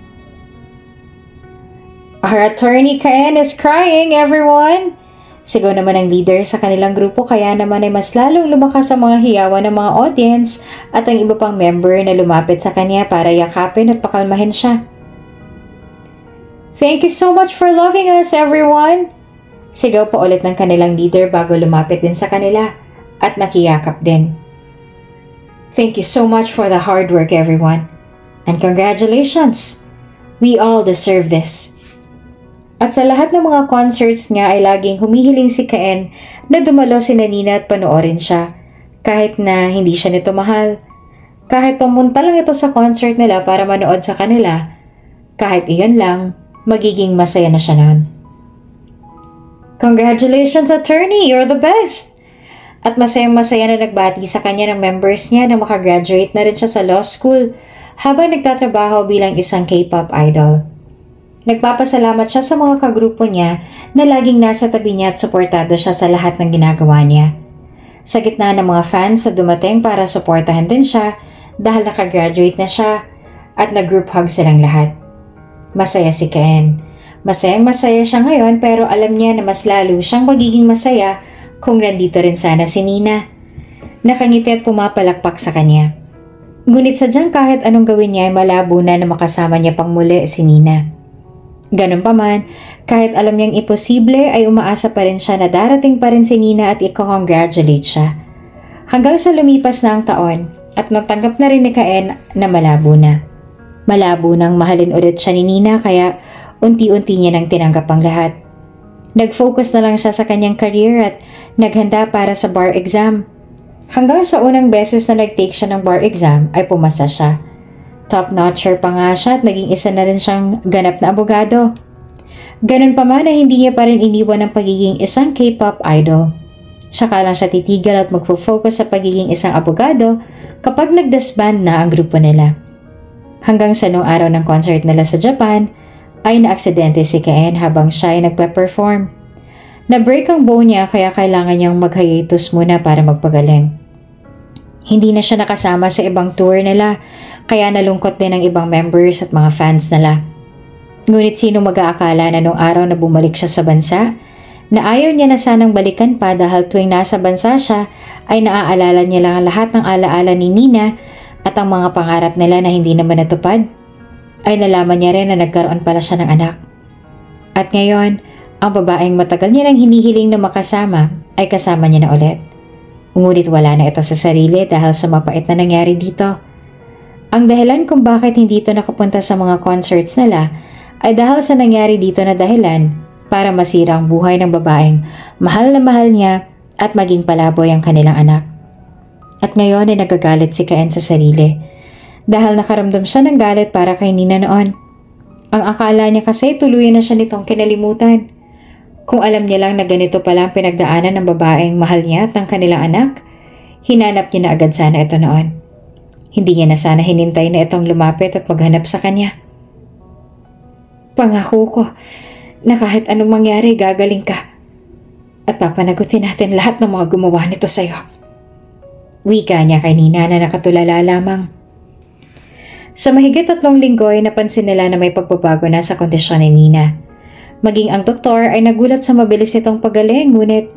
Our attorney Caen is crying, everyone! Sigaw naman ang leader sa kanilang grupo kaya naman ay mas lalong lumakas ang mga hiyawan ng mga audience at ang iba pang member na lumapit sa kanya para yakapin at pakalmahin siya. Thank you so much for loving us, everyone! Sigaw pa ulit ng kanilang leader bago lumapit din sa kanila at nakiyakap din. Thank you so much for the hard work, everyone. And congratulations! We all deserve this. At sa lahat ng mga concerts niya ay laging humihiling si Caen na dumalo si Nina at panoorin siya kahit na hindi siya nito mahal. Kahit pumunta lang ito sa concert nila para manood sa kanila, kahit iyon lang, magiging masaya na siya noon. Congratulations, attorney! You're the best! At masayang-masaya na nagbati sa kanya ng members niya na makagraduate na rin siya sa law school habang nagtatrabaho bilang isang K-pop idol. Nagpapasalamat siya sa mga kagrupo niya na laging nasa tabi niya at suportado siya sa lahat ng ginagawa niya. Sa gitna ng mga fans na dumating para suportahan din siya dahil nakagraduate na siya at nag-group hug silang lahat. Masaya si Caen. Masayang-masaya siya ngayon pero alam niya na mas lalo siyang magiging masaya kung nandito rin sana si Nina. Nakangiti at pumapalakpak sa kanya. Ngunit sadyang kahit anong gawin niya ay malabo na makasama niya pang muli si Nina. Ganun pa man, kahit alam niyang imposible ay umaasa pa rin siya na darating pa rin si Nina at i-congratulate siya. Hanggang sa lumipas na ang taon at natanggap na rin ni Caen na malabo na. Malabo nang mahalin ulit siya ni Nina kaya unti-unti niya nang tinanggap ang lahat. Nag-focus na lang siya sa kanyang career at naghanda para sa bar exam. Hanggang sa unang beses na nag-take siya ng bar exam ay pumasa siya. Top-notcher pa nga siya at naging isa na rin siyang ganap na abogado. Ganun pa man ay hindi niya pa rin iniwan ang pagiging isang K-pop idol. Saka lang siya titigil at magpo-focus sa pagiging isang abogado kapag nag-disband na ang grupo nila. Hanggang sa nung araw ng concert nila sa Japan, ay naaksidente si Caen habang siya ay nagpe-perform. Na-break ang bone niya kaya kailangan niyang mag-hiatus muna para magpagaling. Hindi na siya nakasama sa ibang tour nila kaya nalungkot din ang ibang members at mga fans nila. Ngunit sino mag-aakala na nung araw na bumalik siya sa bansa, na ayaw niya na sanang balikan pa dahil tuwing nasa bansa siya ay naaalala niya lang lahat ng alaala ni Nina at ang mga pangarap nila na hindi naman natupad. Ay nalaman niya rin na nagkaroon pala siya ng anak. At ngayon, ang babaeng matagal niya nang hinihiling na makasama ay kasama niya na ulit. Ngunit wala na ito sa sarili dahil sa mapait na nangyari dito. Ang dahilan kung bakit hindi ito nakapunta sa mga concerts nila ay dahil sa nangyari dito na dahilan para masira ang buhay ng babaeng mahal na mahal niya at maging palaboy ang kanilang anak. At ngayon ay nagagalit si Caen sa sarili dahil nakaramdam siya ng galit para kay Nina noon. Ang akala niya kasi tuluyan na siya nitong kinalimutan. Kung alam niya lang na ganito pala ang pinagdaanan ng babaeng mahal niya at ng kanilang anak, hinanap niya na agad sana ito noon. Hindi niya na sana hinintay na itong lumapit at maghanap sa kanya. Pangako ko na kahit anong mangyari gagaling ka at papanagutin natin lahat ng mga gumawa nito sa'yo. Wika niya kay Nina na nakatulala lamang. Sa mahigit 3 linggo ay napansin nila na may pagbabago na sa kondisyon ni Nina. Maging ang doktor ay nagulat sa mabilis itong pagaling, ngunit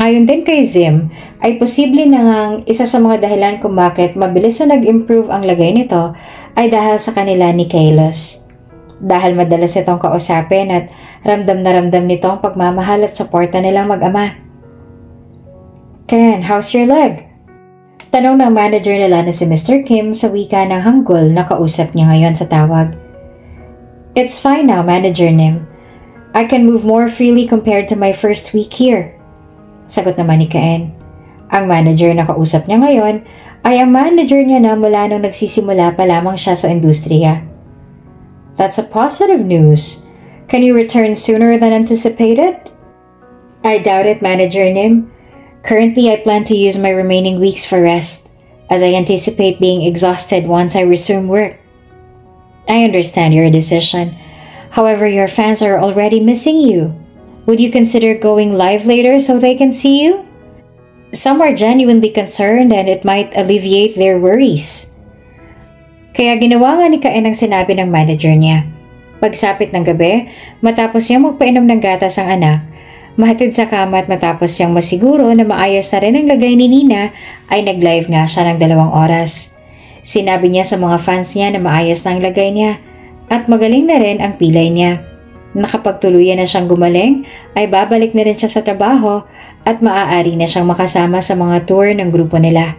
ayon din kay Zim ay posible na ngang isa sa mga dahilan kung bakit mabilis na nag-improve ang lagay nito ay dahil sa kanila ni Kailos. Dahil madalas itong kausapin at ramdam na ramdam nito ang pagmamahal at suporta nilang mag-ama. Ken, how's your leg? Tanong ng manager nila na si Mr. Kim sa wika ng Hangul na kausap niya ngayon sa tawag. It's fine now, Manager Nim. I can move more freely compared to my first week here. Sagot naman ni Caen. Ang manager na kausap niya ngayon ay ang manager niya na mula nung nagsisimula pa lamang siya sa industriya. That's a positive news. Can you return sooner than anticipated? I doubt it, Manager Nim. Currently, I plan to use my remaining weeks for rest, as I anticipate being exhausted once I resume work. I understand your decision. However, your fans are already missing you. Would you consider going live later so they can see you? Some are genuinely concerned and it might alleviate their worries. Kaya ginawa nga ni Caen ang sinabi ng manager niya. Pagsapit ng gabi, matapos niya magpainom ng gatas ang anak, mahatid sa kama at matapos siyang masiguro na maayos na rin ang lagay ni Nina, ay nag-live nga siya ng 2 oras. Sinabi niya sa mga fans niya na maayos na ang lagay niya at magaling na rin ang pilay niya. Nakapagtuluyan na siyang gumaling, ay babalik na rin siya sa trabaho at maaari na siyang makasama sa mga tour ng grupo nila.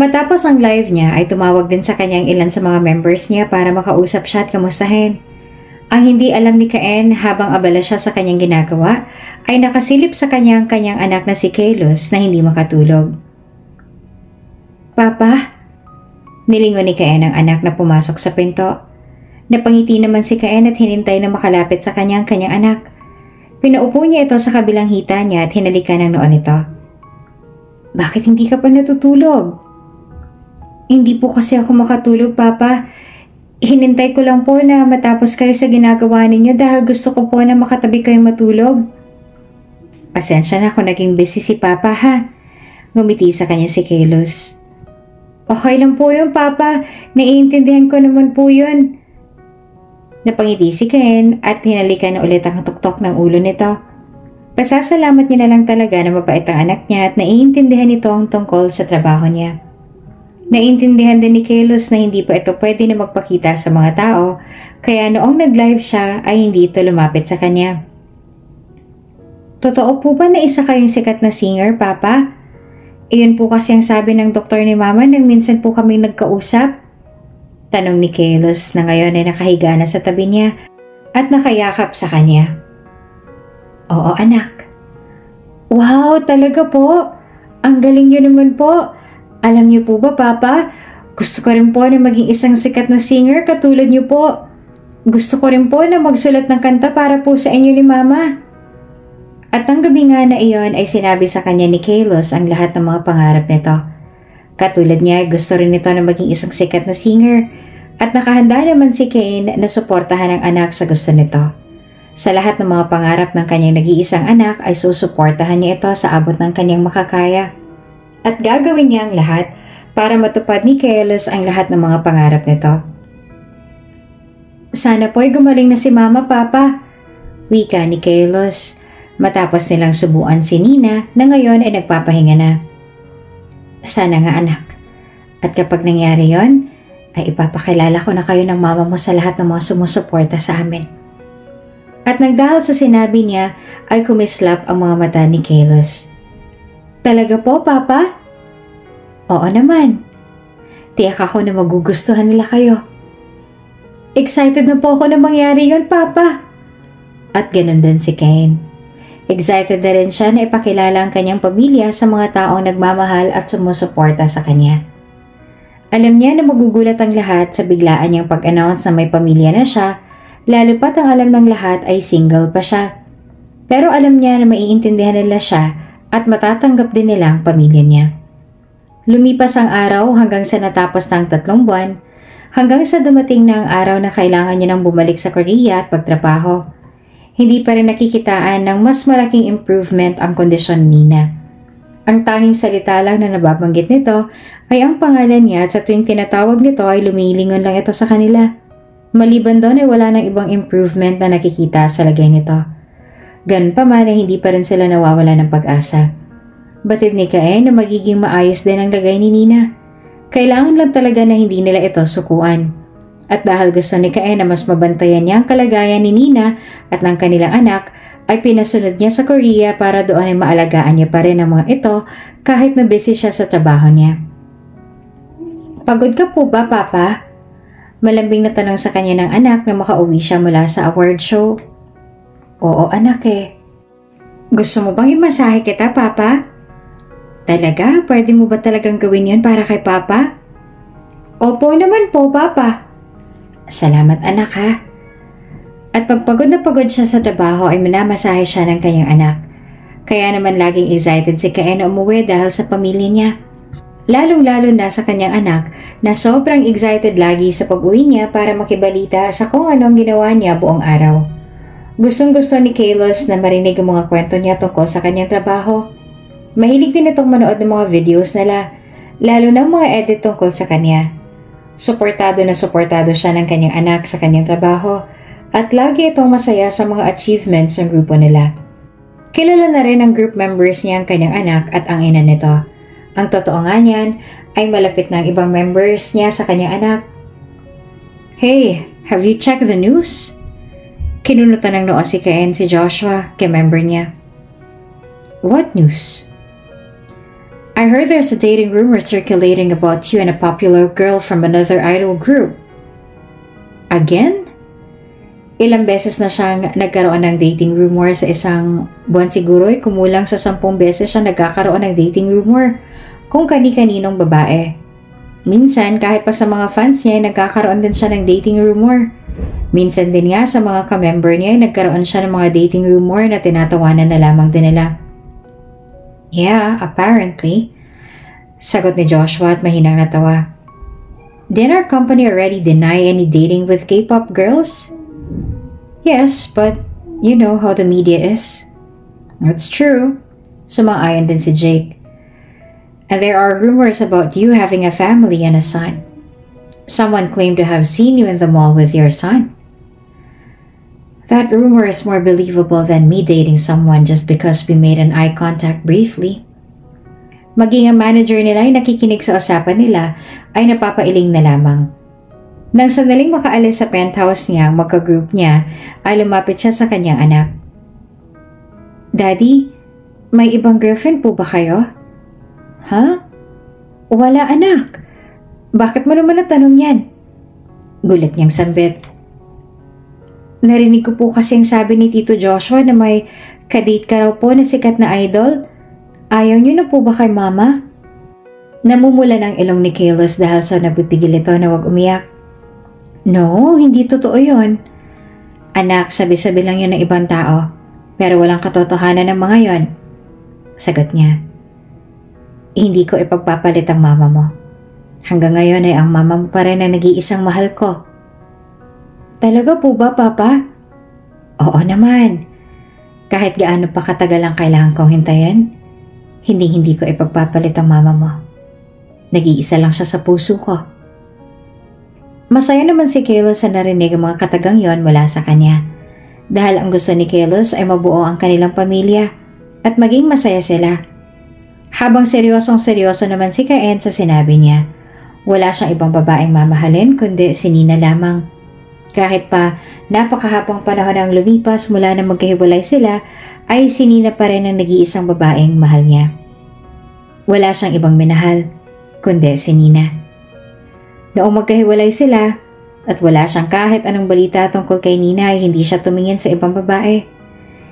Matapos ang live niya ay tumawag din sa kanyang ilan sa mga members niya para makausap siya at kamustahin. Ang hindi alam ni Caen habang abala siya sa kanyang ginagawa ay nakasilip sa kanyang anak na si Kailos na hindi makatulog. Papa? Nilingon ni Caen ang anak na pumasok sa pinto. Napangiti naman si Caen at hinintay na makalapit sa kanyang anak. Pinaupo niya ito sa kabilang hita niya at hinalikan ng noon ito. Bakit hindi ka pa natutulog? Hindi po kasi ako makatulog, Papa. Hinintay ko lang po na matapos kayo sa ginagawa ninyo dahil gusto ko po na makatabi kayo matulog. Pasensya na kung naging busy si Papa, ha? Ngumiti sa kanya si Kailos. Okay lang po yun, Papa. Naiintindihan ko naman po yun. Napangiti si Caen at hinalikan na ulit ang tuktok ng ulo nito. Pasasalamat niya na lang talaga na mabait ang anak niya at naiintindihan nito ang tungkol sa trabaho niya. Naiintindihan din ni Kailos na hindi pa ito pwede na magpakita sa mga tao, kaya noong nag-live siya ay hindi ito lumapit sa kanya. Totoo po ba na isa kayong sikat na singer, Papa? Iyon po kasi ang sabi ng doktor ni Mama nang minsan po kaming nagkausap. Tanong ni Kailos na ngayon ay nakahiga na sa tabi niya at nakayakap sa kanya. Oo, anak. Wow, talaga po. Ang galing niyo naman po. Alam niyo po ba, Papa? Gusto ko rin po na maging isang sikat na singer katulad niyo po. Gusto ko rin po na magsulat ng kanta para po sa inyo ni Mama. At ang gabi nga na iyon ay sinabi sa kanya ni Kailos ang lahat ng mga pangarap nito. Katulad niya, gusto rin nito na maging isang sikat na singer. At nakahanda naman si Caen na suportahan ang anak sa gusto nito. Sa lahat ng mga pangarap ng kanyang nag-iisang anak ay susuportahan niya ito sa abot ng kanyang makakaya. At gagawin niya ang lahat para matupad ni Kailos ang lahat ng mga pangarap nito. Sana po'y gumaling na si Mama, Papa. Wika ni Kailos matapos nilang subuan si Nina na ngayon ay nagpapahinga na. Sana nga, anak. At kapag nangyari yon, ay ipapakilala ko na kayo ng mama mo sa lahat ng mga sumusuporta sa amin. At nang dahil sa sinabi niya ay kumislap ang mga mata ni Kalos. Talaga po, Papa? Oo naman. Tiyak ako na magugustuhan nila kayo. Excited na po ako na mangyari yun, Papa. At ganun din si Kane. Excited na rin siya na ipakilala ang kanyang pamilya sa mga taong nagmamahal at sumusuporta sa kanya. Alam niya na magugulat ang lahat sa biglaan niyang pag-announce na may pamilya na siya, lalo pat ang alam ng lahat ay single pa siya. Pero alam niya na maiintindihan nila siya at matatanggap din nila ang pamilya niya. Lumipas ang araw hanggang sa natapos ng 3 buwan, hanggang sa dumating na ang araw na kailangan niya nang bumalik sa Korea at pagtrabaho. Hindi pa rin nakikitaan ng mas malaking improvement ang kondisyon ni Nina. Ang tanging salita lang na nababanggit nito ay ang pangalan niya at sa tuwing tinatawag nito ay lumilingon lang ito sa kanila. Maliban doon ay wala nang ibang improvement na nakikita sa lagay nito. Ganun pa man ay hindi pa rin sila nawawala ng pag-asa. Batid ni Kaen na magiging maayos din ang lagay ni Nina. Kailangan lang talaga na hindi nila ito sukuan. At dahil gusto ni Kaen na mas mabantayan niya ang kalagayan ni Nina at ng kanilang anak, ay pinasunod niya sa Korea para doon ay maalagaan niya pa rin ang mga ito kahit na busy siya sa trabaho niya. Pagod ka po ba, Papa? Malambing na tanong sa kanya ng anak na makauwi siya mula sa award show. Oo, anak eh. Gusto mo bang imasahe kita, Papa? Talaga? Pwede mo ba talagang gawin yun para kay Papa? Opo naman po, Papa. Salamat, anak, ha? At pagpagod na pagod siya sa trabaho ay minamasahe siya ng kanyang anak. Kaya naman laging excited si Kaen na umuwi dahil sa pamilya niya. Lalong-lalo na sa kanyang anak na sobrang excited lagi sa pag-uwi niya para makibalita sa kung anong ginawa niya buong araw. Gustong-gusto ni Kalos na marinig ang mga kwento niya tungkol sa kanyang trabaho. Mahilig din itong manood ng mga videos nila, lalo na mga edit tungkol sa kanya. Suportado na suportado siya ng kanyang anak sa kanyang trabaho at lagi itong masaya sa mga achievements ng grupo nila. Kilala na rin ng group members niya ang kanyang anak at ang ina nito. Ang totoo nga niyan ay malapit na ang ibang members niya sa kanyang anak. Hey, have you checked the news? Kinunutan ng noo si Kaen si Joshua kay member niya. What news? I heard there's a dating rumor circulating about you and a popular girl from another idol group. Again? Ilang beses na siyang nagkaroon ng dating rumor sa isang buwan, siguro ay kumulang sa 10 beses siya nagkakaroon ng dating rumor kung kani-kaninong babae. Minsan kahit pa sa mga fans niya ay nagkakaroon din siya ng dating rumor. Minsan din nga sa mga ka-member niya ay nagkaroon siya ng mga dating rumor na tinatawanan na lamang din nila. Yeah, apparently. Sagot ni Joshua at mahinang natawa. Did our company already deny any dating with K-pop girls? Yes, but you know how the media is. That's true. Sumang-ayon din si Jake. And there are rumors about you having a family and a son. Someone claimed to have seen you in the mall with your son. That rumor is more believable than me dating someone just because we made an eye contact briefly. Maging ang manager nila ay nakikinig sa usapan nila ay napapailing na lamang. Nang sandaling makaalis sa penthouse niya, magka-group niya, ay lumapit siya sa kanyang anak. Daddy, may ibang girlfriend po ba kayo? Ha? Wala, anak. Bakit mo naman natanong yan? Gulat niyang sambit. Narinig ko po kasing sabi ni Tito Joshua na may kadate ka raw po na sikat na idol. Ayaw niyo na po ba kay Mama? Namumula ng ilong ni Kalos dahil sa napipigil ito na wag umiyak. No, hindi totoo yun. Anak, sabi-sabi lang yun ng ibang tao. Pero walang katotohanan ng mga yon. Sagot niya. Hindi ko ipagpapalit ang mama mo. Hanggang ngayon ay ang mama mo pa rin ang nag-iisang mahal ko. Talaga po ba, Papa? Oo naman. Kahit gaano pa katagal ang kailangan kong hintayin, hindi ko ipagpapalit ang mama mo. Nag-iisa lang siya sa puso ko. Masaya naman si Kalos sa narinig ang mga katagang yon mula sa kanya. Dahil ang gusto ni Kalos ay mabuo ang kanilang pamilya at maging masaya sila. Habang seryosong-seryoso naman si Kaen sa sinabi niya, Wala siyang ibang babaeng mamahalin kundi si Nina lamang. Kahit pa napakahabang panahon ang lumipas mula na magkahiwalay sila, ay si Nina pa rin ang nag-iisang babaeng mahal niya. Wala siyang ibang minahal kundi si Nina. Noong magkahiwalay sila at wala siyang kahit anong balita tungkol kay Nina ay hindi siya tumingin sa ibang babae.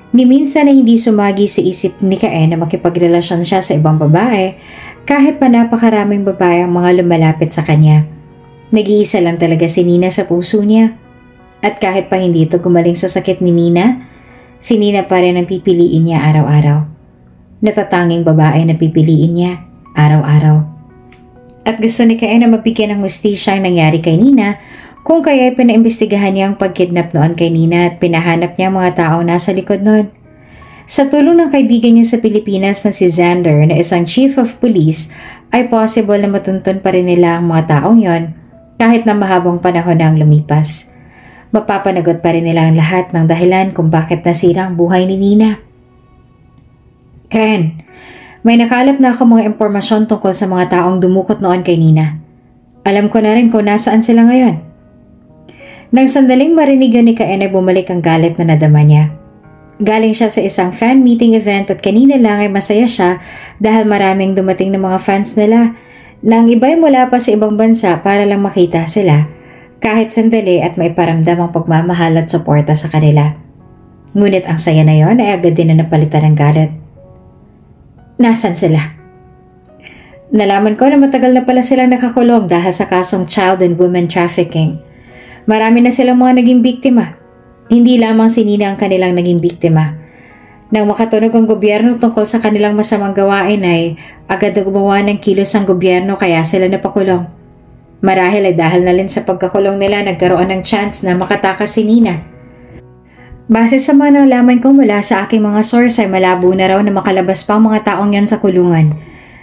Ni minsan ay hindi sumagi sa isip ni Caen na makipagrelasyon siya sa ibang babae kahit pa napakaraming babae ang mga lumalapit sa kanya. Nag-iisa lang talaga si Nina sa puso niya. At kahit pa hindi ito gumaling sa sakit ni Nina, si Nina pa rin ang pipiliin niya araw-araw. Natatanging babae na pipiliin niya araw-araw. At gusto ni Caen na mabigyan ng hustisya ang nangyari kay Nina kung kaya pinaimbestigahan niya ang pagkidnap noon kay Nina at pinahanap niya ang mga taong nasa likod noon. Sa tulong ng kaibigan niya sa Pilipinas na si Xander na isang chief of police ay possible na matuntun pa rin nila ang mga taong yon kahit na mahabang panahon na ang lumipas. Mapapanagot pa rin nila ang lahat ng dahilan kung bakit nasira ang buhay ni Nina. Caen, may nakalap na ako mga impormasyon tungkol sa mga taong dumukot noon kay Nina. Alam ko na rin kung nasaan sila ngayon. Nang sandaling marinig yun ni Caen ay bumalik ang galit na nadama niya. Galing siya sa isang fan meeting event at kanina lang ay masaya siya dahil maraming dumating na mga fans nila na ang iba'y mula pa sa ibang bansa para lang makita sila. Kahit sandali at may paramdam ang pagmamahal at suporta sa kanila. Ngunit ang saya na yon ay agad din na napalitan ng galit. Nasaan sila? Nalaman ko na matagal na pala silang nakakulong dahil sa kasong child and women trafficking. Marami na silang mga naging biktima. Hindi lamang si Nina ang kanilang naging biktima. Nang makatunog ang gobyerno tungkol sa kanilang masamang gawain ay agad na gumawa ng kilos ang gobyerno kaya sila napakulong. Marahil ay dahil na rin sa pagkakulong nila nagkaroon ng chance na makatakas si Nina. Base sa mga nalaman ko mula sa aking mga source ay malabo na raw na makalabas pa ang mga taong yan sa kulungan.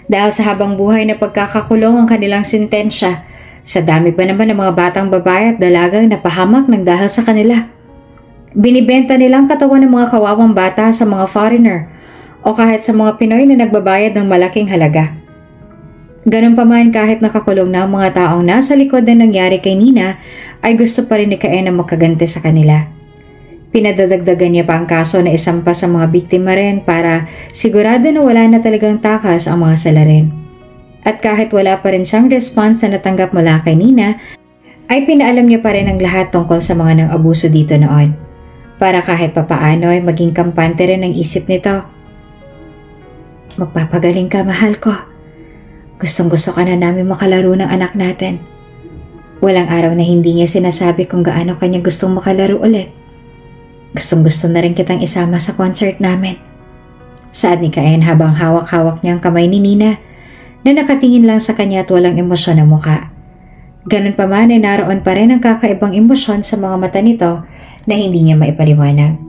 Dahil sa habang buhay na pagkakakulong ang kanilang sintensya, sa dami pa naman ng mga batang babae at dalagang napahamak ng dahil sa kanila. Binibenta nilang katawan ng mga kawawang bata sa mga foreigner o kahit sa mga Pinoy na nagbabayad ng malaking halaga. Ganun pa man kahit nakakulong na ang mga taong nasa likod na nangyari kay Nina ay gusto pa rin ni Caen na makaganti sa kanila. Pinadadagdagan niya pa ang kaso na isampa sa mga biktima rin para sigurado na wala na talagang takas ang mga salarin. At kahit wala pa rin siyang response na natanggap mula kay Nina, ay pinaalam niya pa rin ang lahat tungkol sa mga nang-abuso dito noon. Para kahit papaano ay maging kampante rin ang isip nito. Magpapagaling ka, mahal ko. Gustong-gusto ka na namin makalaro ng anak natin. Walang araw na hindi niya sinasabi kung gaano kanya gustong makalaro ulit. Gustong-gusto na rin kitang isama sa concert namin. Saad ni Caen habang hawak-hawak niya ang kamay ni Nina na nakatingin lang sa kanya at walang emosyon ang muka. Ganun pa man ay naroon pa rin ang kakaibang emosyon sa mga mata nito na hindi niya maipaliwanag.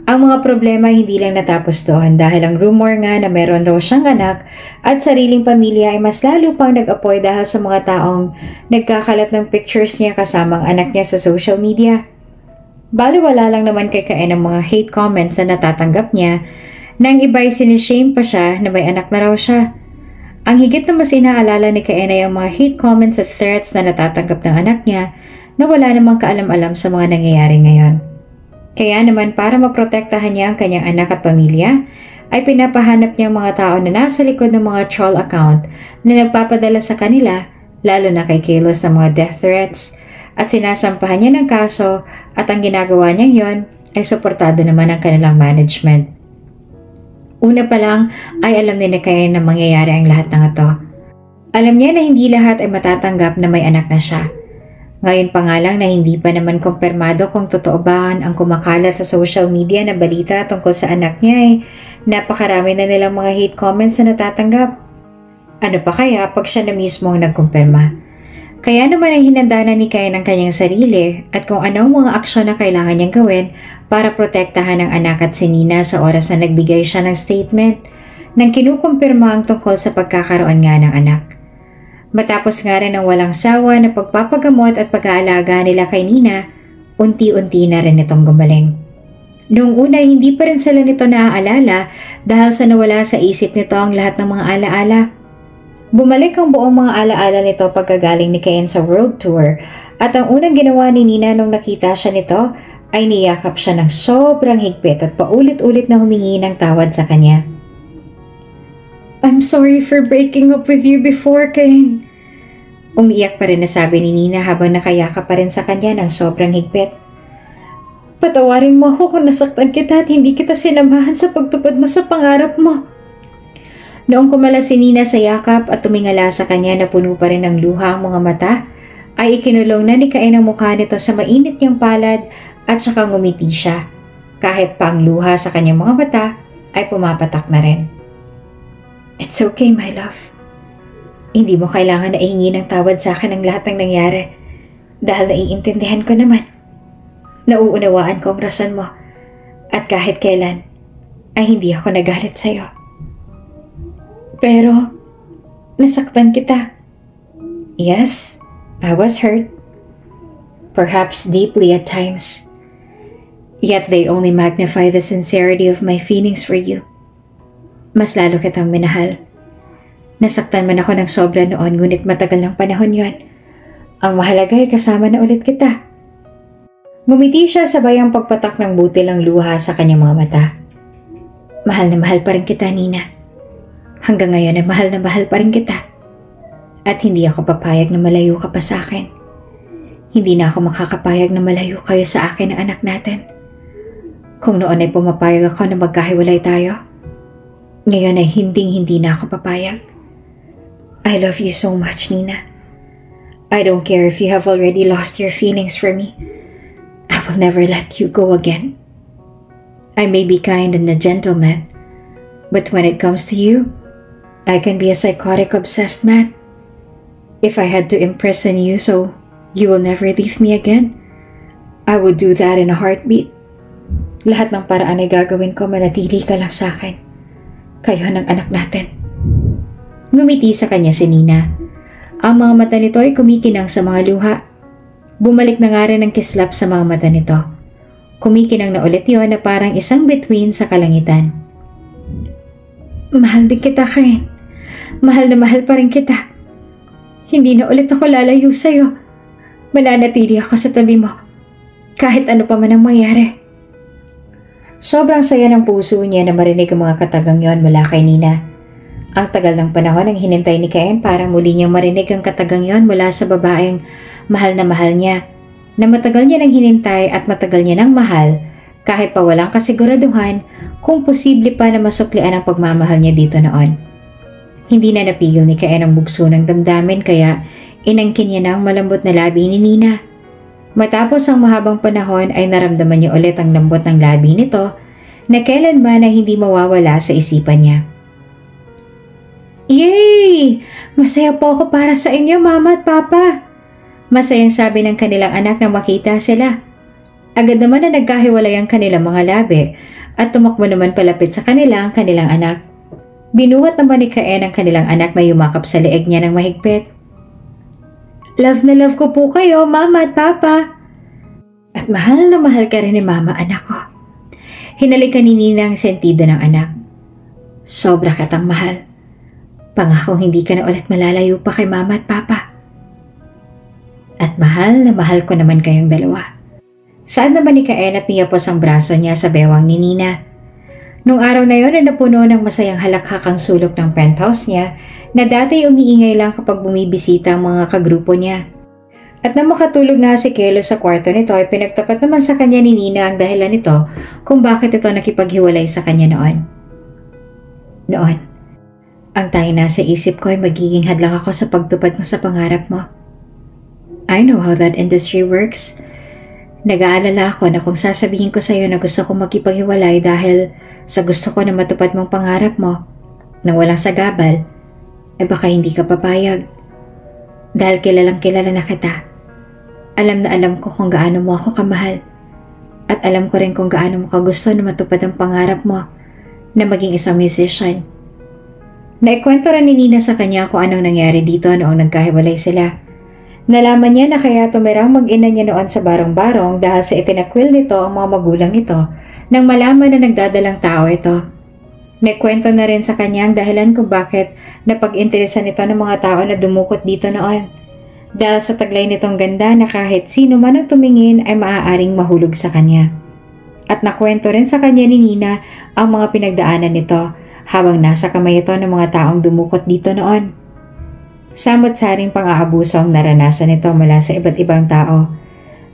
Ang mga problema hindi lang natapos doon dahil ang rumor nga na meron raw siyang anak at sariling pamilya ay mas lalo pang nag-apoy dahil sa mga taong nagkakalat ng pictures niya kasamang anak niya sa social media. Baliwala lang naman kay Caen ang mga hate comments na natatanggap niya nang iba'y sinishame pa siya na may anak na raw siya. Ang higit na mas inaalala ni Caen ay ang mga hate comments at threats na natatanggap ng anak niya na wala namang kaalam-alam sa mga nangyayari ngayon. Kaya naman para maprotektahan niya ang kanyang anak at pamilya, ay pinapahanap niya ang mga tao na nasa likod ng mga troll account na nagpapadala sa kanila, lalo na kay Carlos ng mga death threats, at sinasampahan niya ng kaso at ang ginagawa niyang yon ay suportado naman ng kanilang management. Una pa lang ay alam ni Caen na mangyayari ang lahat ng ito. Alam niya na hindi lahat ay matatanggap na may anak na siya. Ngayon pa nga lang na hindi pa naman kumpirmado kung totoo ba ang kumakalat sa social media na balita tungkol sa anak niya ay napakarami na nilang mga hate comments na natatanggap. Ano pa kaya pag siya na mismo ang nagkumpirma? Kaya naman ay hinanda na ni Caen ang kanyang sarili at kung anong mga aksyon na kailangan niyang gawin para protektahan ang anak at si Nina sa oras na nagbigay siya ng statement nang kinukumpirma ang tungkol sa pagkakaroon nga ng anak. Matapos nga rin ang walang sawa na pagpapagamot at pag-aalaga nila kay Nina, unti-unti na rin itong gumaling. Noong una hindi pa rin sila nito naaalala dahil sa nawala sa isip nito ang lahat ng mga alaala. Bumalik ang buong mga alaala nito pagkagaling ni Cain sa world tour at ang unang ginawa ni Nina nung nakita siya nito ay niyakap siya ng sobrang higpit at paulit-ulit na humingi ng tawad sa kanya. I'm sorry for breaking up with you before, Cain. Umiiyak pa rin na sabi ni Nina habang nakayakap pa rin sa kanya ng sobrang higpit. Patawarin mo ako kung nasaktan kita at hindi kita sinamahan sa pagtupad mo sa pangarap mo. Noong kumalas si Nina sa yakap at tumingala sa kanya na puno pa rin ng luha ang mga mata, ay ikinulong na ni Cain ang mukha nito sa mainit niyang palad at saka ngumiti siya. Kahit pa ang luha sa kanyang mga mata ay pumapatak na rin. It's okay, my love. Hindi mo kailangan na ihingi ng tawad sa akin ng lahat ng nangyari dahil naiintindihan ko naman. Nauunawaan ko ang rason mo at kahit kailan ay hindi ako nagalit sa'yo. Pero, nasaktan kita. Yes, I was hurt. Perhaps deeply at times. Yet they only magnify the sincerity of my feelings for you. Mas lalo kitang minahal. Nasaktan man ako ng sobra noon ngunit matagal ng panahon yon. Ang mahalaga ay kasama na ulit kita. Ngumiti siya sabay ang pagpatak ng butil ang luha sa kanyang mga mata. Mahal na mahal pa rin kita, Nina. Hanggang ngayon ay mahal na mahal pa rin kita. At hindi ako papayag na malayo ka pa sa akin. Hindi na ako makakapayag na malayo kayo sa akin ng anak natin. Kung noon ay pumapayag ako na magkahiwalay tayo, ngayon ay hindi na ako papayag. I love you so much, Nina. I don't care if you have already lost your feelings for me. I will never let you go again. I may be kind and a gentleman, but when it comes to you, I can be a psychotic obsessed man. If I had to imprison you so you will never leave me again, I would do that in a heartbeat. Lahat ng paraan ay gagawin ko manatili ka lang sa akin. Kayo ng anak natin. Ngumiti sa kanya si Nina. Ang mga mata nito ay kumikinang sa mga luha. Bumalik na nga rin ang kislap sa mga mata nito. Kumikinang na ulit yon na parang isang bituin sa kalangitan. Mahal din kita, Cain. Mahal na mahal pa rin kita. Hindi na ulit ako lalayo sa'yo. Mananatili ako sa tabi mo. Kahit ano pa man ang mangyari. Sobrang saya ng puso niya na marinig ang mga katagang yon mula kay Nina. Ang tagal ng panahon ang hinintay ni Cain para muli niyang marinig ang katagang yon mula sa babaeng mahal na mahal niya. Na matagal niya nang hinintay at matagal niya nang mahal kahit pa walang kasiguraduhan kung posible pa na masuklian ang pagmamahal niya dito noon. Hindi na napigil ni Cain ang bugso ng damdamin kaya inangkin niya na ang malambot na labi ni Nina. Matapos ang mahabang panahon ay naramdaman niya ulit ang lambot ng labi nito na kailanman ay hindi mawawala sa isipan niya. Yay! Masaya po ako para sa inyo, Mama at Papa. Masayang sabi ng kanilang anak na makita sila. Agad naman na nagkahiwalay ang kanilang mga labi at tumakbo naman palapit sa kanila ang kanilang anak. Binuhat naman ni Cain ang kanilang anak na yumakap sa leeg niya ng mahigpit. Love na love ko po kayo, Mama at Papa. At mahal na mahal ka rin ni Mama, anak ko. Hinalikan ni Nina ang sentido ng anak. Sobra katang mahal. Pangakong hindi ka na ulit malalayo pa kay Mama at Papa. At mahal na mahal ko naman kayong dalawa. Saan naman ni Cain at niyapos ang braso niya sa bewang ni Nina. Nung araw na yon ay napuno ng masayang halakhak ang sulok ng penthouse niya na dati umiingay lang kapag bumibisita ang mga kagrupo niya. At nang makatulog nga si Kelo sa kwarto nito ay pinagtapat naman sa kanya ni Nina ang dahilan nito kung bakit ito nakipaghiwalay sa kanya noon. Ang tanging nasa isip ko ay magiging hadlang ako sa pagtupad mo sa pangarap mo. I know how that industry works. Nag-aalala ako na kung sasabihin ko sa iyo na gusto ko magkipaghiwalay dahil sa gusto ko na matupad mong pangarap mo nang walang sagabal, baka hindi ka papayag. Dahil kilalang kilala na kita. Alam na alam ko kung gaano mo ako kamahal. At alam ko rin kung gaano mo kagusto na matupad ang pangarap mo na maging isang musician. Naikwento rin ni Nina sa kanya kung anong nangyari dito noong nagkahiwalay sila. Nalaman niya na kaya tumirang mag-ina niya noon sa barong-barong dahil sa itinakwil nito ang mga magulang nito nang malaman na nagdadalang tao ito. Nagkwento na rin sa kanya ang dahilan kung bakit napag-interesan ito ng mga tao na dumukot dito noon. Dahil sa taglay nitong ganda na kahit sino man ang tumingin ay maaaring mahulog sa kanya. At nakwento rin sa kanya ni Nina ang mga pinagdaanan nito habang nasa kamay ito ng mga taong dumukot dito noon. Samot-saring pang-aabuso ang naranasan nito mula sa iba't ibang tao.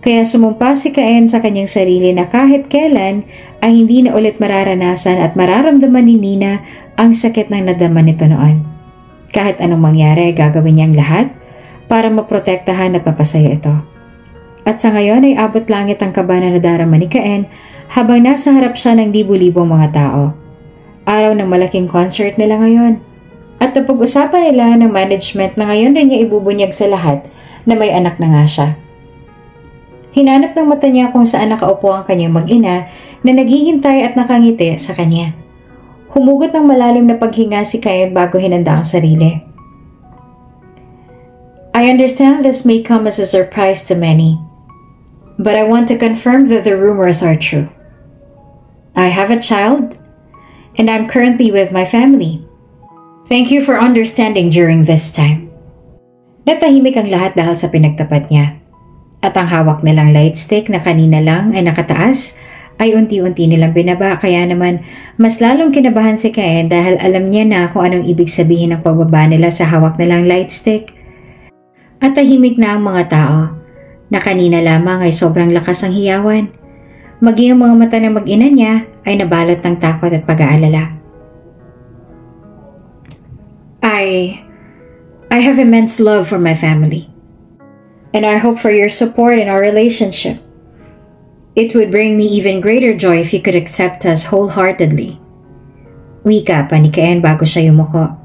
Kaya sumumpa si Cain sa kanyang sarili na kahit kailan ay hindi na ulit mararanasan at mararamdaman ni Nina ang sakit ng nadama nito noon. Kahit anong mangyari, gagawin niyang lahat para maprotektahan at mapasaya ito. At sa ngayon ay abot langit ang kaba na nadarama ni Cain habang nasa harap siya ng libu-libong mga tao. Araw ng malaking concert nila ngayon. At napag-usapan nila ng management na ngayon rin niya ibubunyag sa lahat na may anak na nga siya. Hinanap ng mata niya kung saan nakaupo ang kanyang mag-ina na naghihintay at nakangiti sa kanya. Humugot ng malalim na paghinga si Cain bago hinanda ang sarili. I understand this may come as a surprise to many, but I want to confirm that the rumors are true. I have a child, and I'm currently with my family. Thank you for understanding during this time. Natahimik ang lahat dahil sa pinagtapat niya. At ang hawak nilang light stick na kanina lang ay nakataas ay unti-unti nilang binaba kaya naman mas lalong kinabahan si Cain dahil alam niya na kung anong ibig sabihin ng pagbaba nila sa hawak nilang light stick. At tahimik na ang mga tao na kanina lamang ay sobrang lakas ang hiyawan. Maging ang mga mata ng mag-ina niya ay nabalot ng takot at pag-aalala. I have immense love for my family. And I hope for your support in our relationship. It would bring me even greater joy if you could accept us wholeheartedly. Wika pa ni Cain bago siya yumuko.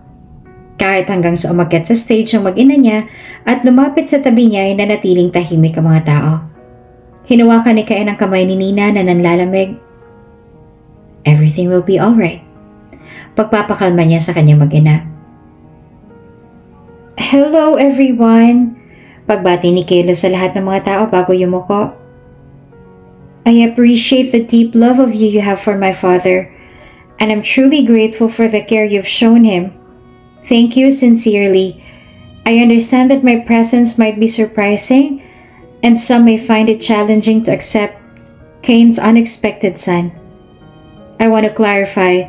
Kahit hanggang sa umakyat sa stage ang mag-ina niya at lumapit sa tabi niya ay nanatiling tahimik ang mga tao. Hinawakan ni Cain ang kamay ni Nina na nanlalamig. Everything will be alright. Pagpapakalma niya sa kanyang mag-ina. Hello everyone! Pagbati ni Kayla sa lahat ng mga tao bago yumuko. I appreciate the deep love of you have for my father, and I'm truly grateful for the care you've shown him. Thank you sincerely. I understand that my presence might be surprising, and some may find it challenging to accept Cain's unexpected son. I want to clarify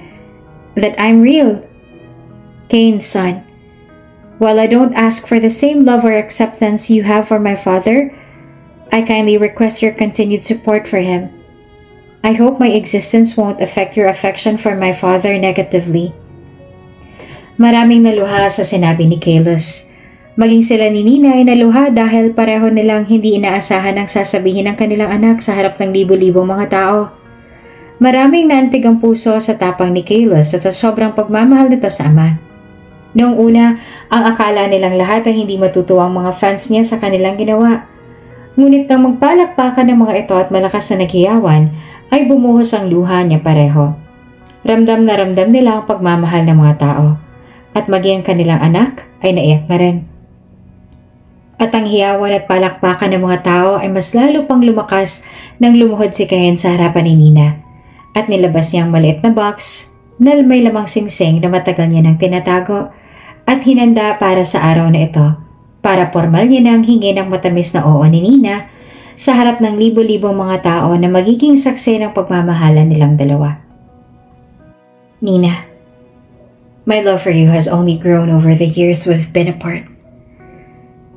that I'm real, Cain's son. While I don't ask for the same love or acceptance you have for my father, I kindly request your continued support for him. I hope my existence won't affect your affection for my father negatively. Maraming naluha sa sinabi ni Kalos. Maging sila ni Nina ay naluha dahil pareho nilang hindi inaasahan ang sasabihin ng kanilang anak sa harap ng libo-libong mga tao. Maraming naantig ang puso sa tapang ni Kalos at sa sobrang pagmamahal nito sa ama. Noong una, ang akala nilang lahat ay hindi matutuwang mga fans niya sa kanilang ginawa. Ngunit nang magpalakpakan ng mga ito at malakas na naghiyawan, ay bumuhos ang luha niya pareho. Ramdam na ramdam nila ang pagmamahal ng mga tao. At maging ang kanilang anak ay naiyak na rin. At ang hiyawan at palakpakan ng mga tao ay mas lalo pang lumakas nang lumuhod si Cain sa harapan ni Nina. At nilabas niya ang maliit na box na may lamang singsing na matagal niya nang tinatago. At hinanda para sa araw na ito, para formal niya nang hingi ng matamis na oo ni Nina sa harap ng libo-libong mga tao na magiging saksi ng pagmamahalan nilang dalawa. Nina, my love for you has only grown over the years we've been apart.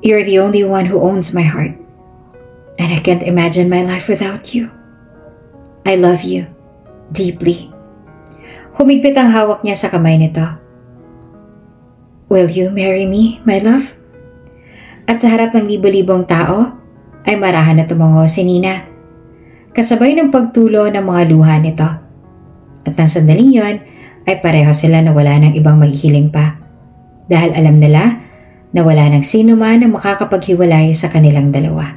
You're the only one who owns my heart, and I can't imagine my life without you. I love you deeply. Humigpit ang hawak niya sa kamay nito. Will you marry me, my love? At sa harap ng libo-libong tao, ay marahan na tumango si Nina. Kasabay ng pagtulo ng mga luha nito. At nang sandaling yon, ay pareho sila na wala ng ibang maghihiling pa. Dahil alam nila na wala ng sino man ang makakapaghiwalay sa kanilang dalawa.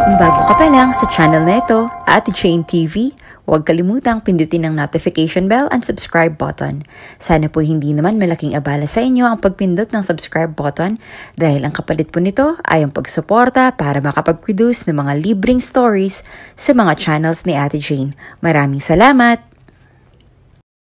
Kung bago ka pa lang sa channel na ito, Ate Jane TV, huwag kalimutang pindutin ang notification bell and subscribe button. Sana po hindi naman malaking abala sa inyo ang pagpindot ng subscribe button dahil ang kapalit po nito ay ang pagsuporta para makapag-produce ng mga libreng stories sa mga channels ni Ate Jane. Maraming salamat!